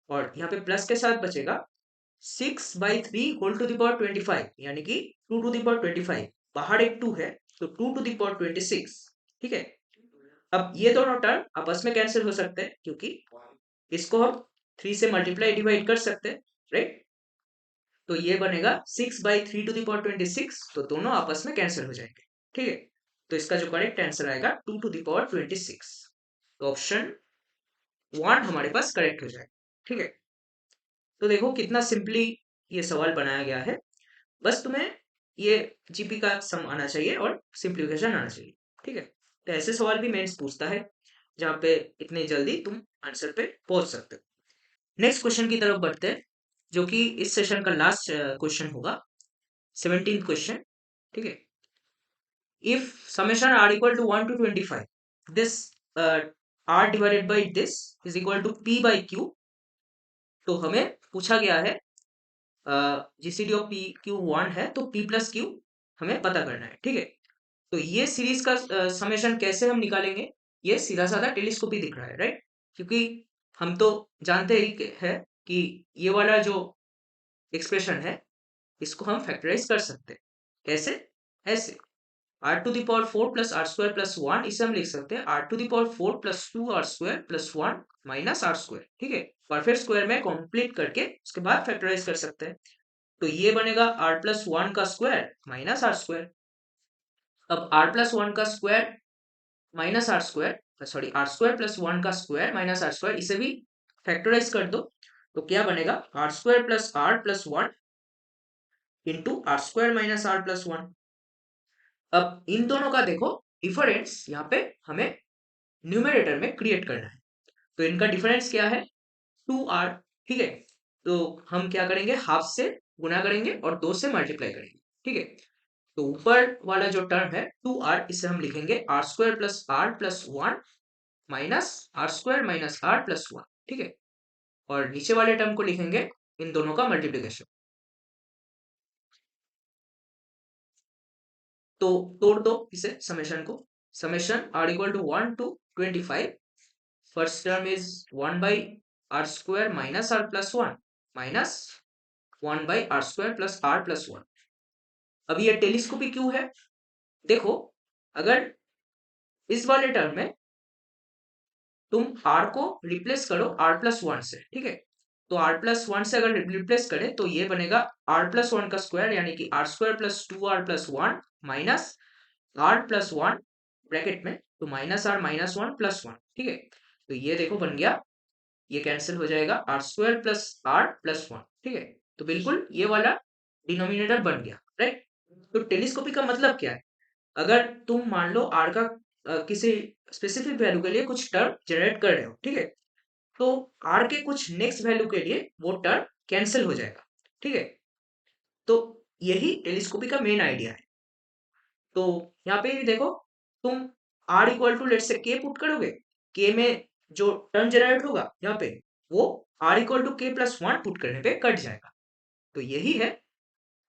और यहाँ पे प्लस के साथ बचेगा 6/3 होल टू द पावर 25 यानी कि 2 to the power 25, बाहर एक 2 है तो 2 to the power 26, ठीक है। अब ये दोनों टर्म आपस में कैंसिल हो सकते हैं क्योंकि इसको हम 3 से मल्टीप्लाई डिवाइड कर सकते हैं, राइट। तो ये बनेगा 6/3 to the power 26, तो दोनों आपस में कैंसिल हो जाएंगे, ठीक है। तो इसका जो करेक्ट आंसर आएगा 2 to the power 26, तो ऑप्शन 1 हमारे पास करेक्ट हो जाएगा, ठीक है। तो देखो कितना सिंपली ये सवाल बनाया गया है, बस तुम्हें ये जीपी का सम आना चाहिए और सिंप्लीफिकेशन आना चाहिए, ठीक है। तो ऐसे सवाल भी मेंस पूछता है जहाँ पे इतनी जल्दी तुम आंसर पे पहुंच सकते हो। नेक्स्ट क्वेश्चन की तरफ बढ़ते हैं जो कि इस सेशन का लास्ट क्वेश्चन होगा, 17th क्वेश्चन, ठीक है। If summation r equal to 1 to 25, this are divided by this is equal to P by Q. तो हमें पूछा गया है जीसीडी ऑफ पी क्यू 1 है तो पी प्लस क्यू हमें पता करना है, ठीक है। तो ये सीरीज का समेशन कैसे हम निकालेंगे, ये सीधा साधा टेलीस्कोपी दिख रहा है, राइट। क्योंकि हम तो जानते ही है कि ये वाला जो एक्सप्रेशन है इसको हम फैक्टराइज कर सकते हैं, कैसे, ऐसे r⁴ प्लस r² प्लस 1, इसे हम लिख सकते हैं r⁴ plus 2r² plus 1 minus r², ठीक है। परफेक्ट स्क्वायर में कंप्लीट करके उसके बाद फैक्टराइज कर सकते हैं। तो ये बनेगा r+1 का स्क्वायर माइनस r²। अब r+1 का square minus r², sorry r² plus 1 का स्क्वायर माइनस r², इसे भी फैक्टराइज कर दो तो क्या बनेगा r² plus r plus 1 into r² minus r plus 1। अब इन दोनों का देखो डिफरेंस यहाँ पे हमें न्यूमरेटर में क्रिएट करना है, तो इनका डिफरेंस क्या है 2r, ठीक है। तो हम क्या करेंगे, हाफ से गुना करेंगे और 2 से मल्टीप्लाई करेंगे, ठीक है। तो ऊपर वाला जो टर्म है 2r, इसे हम लिखेंगे r² plus r plus 1 minus r² minus r plus 1, ठीक है। और नीचे वाले टर्म को लिखेंगे इन दोनों का मल्टीप्लिकेशन। तो तोड़ दो इसे समेशन को, summation r equal to 1 to 25, first term is 1/r² minus r plus 1 minus 1/r² plus r plus 1। अब ये टेलीस्कोपी क्यों है, देखो अगर इस वाले टर्म में तुम r को रिप्लेस करो r+1 से, ठीक है। तो r+1 से अगर रिप्लेस करें तो ये बनेगा r+1 का स्क्वायर यानी कि r² plus 2r plus 1 minus r plus 1 bracket में तो माइनस r माइनस 1 प्लस 1, ठीक है। तो ये देखो बन गया, ये कैंसिल हो जाएगा r² प्लस r प्लस 1, ठीक है। तो बिल्कुल ये वाला डिनोमिनेटर बन गया, राइट। तो टेलीस्कोपी का मतलब क्या है, अगर तुम मान लो r का किसी स्पेसिफिक वैल्यू के लिए कुछ टर्म जनरेट कर रहे हो, ठीक है, तो आर के कुछ नेक्स्ट वैल्यू के लिए वो टर्म कैंसिल हो जाएगा, ठीक है। तो यही टेलीस्कोपी का मेन आइडिया है। तो यहाँ पे भी देखो, तुम आर इक्वल टू लेट से के पुट करोगे, के में जो टर्म जनरेट होगा यहाँ पे, वो आर इक्वल टू के प्लस वन पुट करने पे कट जाएगा। तो यही है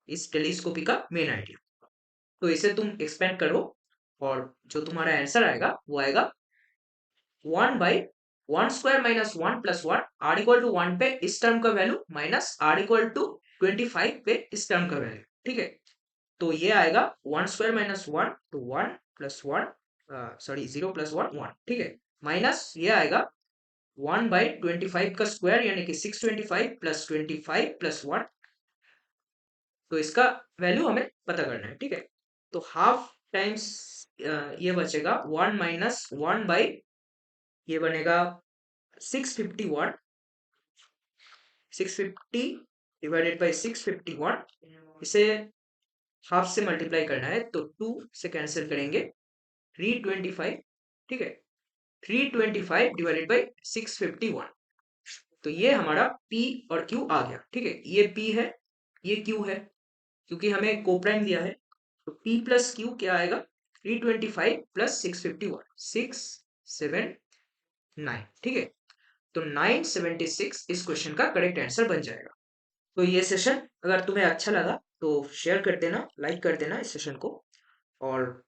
इस टेलीस्कोपी का मेन आइडिया। तो इसे तुम एक्सपेंड करो और जो तुम्हारा आंसर आएगा वो आएगा 1/1² - 1 + 1 आर इक्वल टू 1 पे इस टर्म का value minus r equal to 25 पे इस टर्म का वैल्यू, ठीक है। तो ये आएगा 1² - 1 तो 1 + 1 सॉरी 0 + 1 1, ठीक है, माइनस ये आएगा 1/25 का स्क्वायर यानी कि 625 + 25 + 1। तो इसका वैल्यू हमें पता करना है, ठीक है। तो हाफ टाइम्स ये बचेगा 1 - 1 बाई ये बनेगा 651, 650 डिवाइडेड बाई 651, इसे हाफ से मल्टीप्लाई करना है तो 2 से कैंसिल करेंगे 325, ठीक है, 325 डिवाइडेड बाई 651। तो ये हमारा P और Q आ गया, ठीक है। ये P है, ये Q है, क्योंकि हमें कोप्राइम दिया है। तो P प्लस Q क्या आएगा, 325 प्लस 651, 679, ठीक है। तो 976 इस क्वेश्चन का करेक्ट आंसर बन जाएगा। तो ये सेशन अगर तुम्हें अच्छा लगा तो शेयर कर देना, लाइक कर देना इस सेशन को। और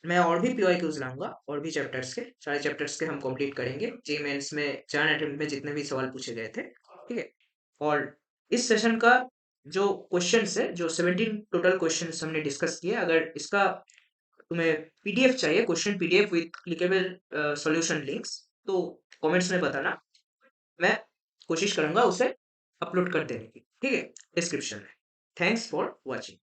मैं और भी PYQs लाऊंगा, और भी चैप्टर्स के, सारे चैप्टर्स के हम कंप्लीट करेंगे। जे मेंस में जान अटेम्प्ट में जितने भी सवाल पूछे गए थे, ठीक है। और इस सेशन का जो क्वेश्चंस है, जो 17 टोटल क्वेश्चंस हमने डिस्कस किए, अगर इसका तुम्हें PDF चाहिए, question PDF with clickable solution links, तो कमेंट्स में बताना, मैं कोशिश करूंगा उसे अपलोड कर देने की, ठीक है, डिस्क्रिप्शन में। Thanks for watching.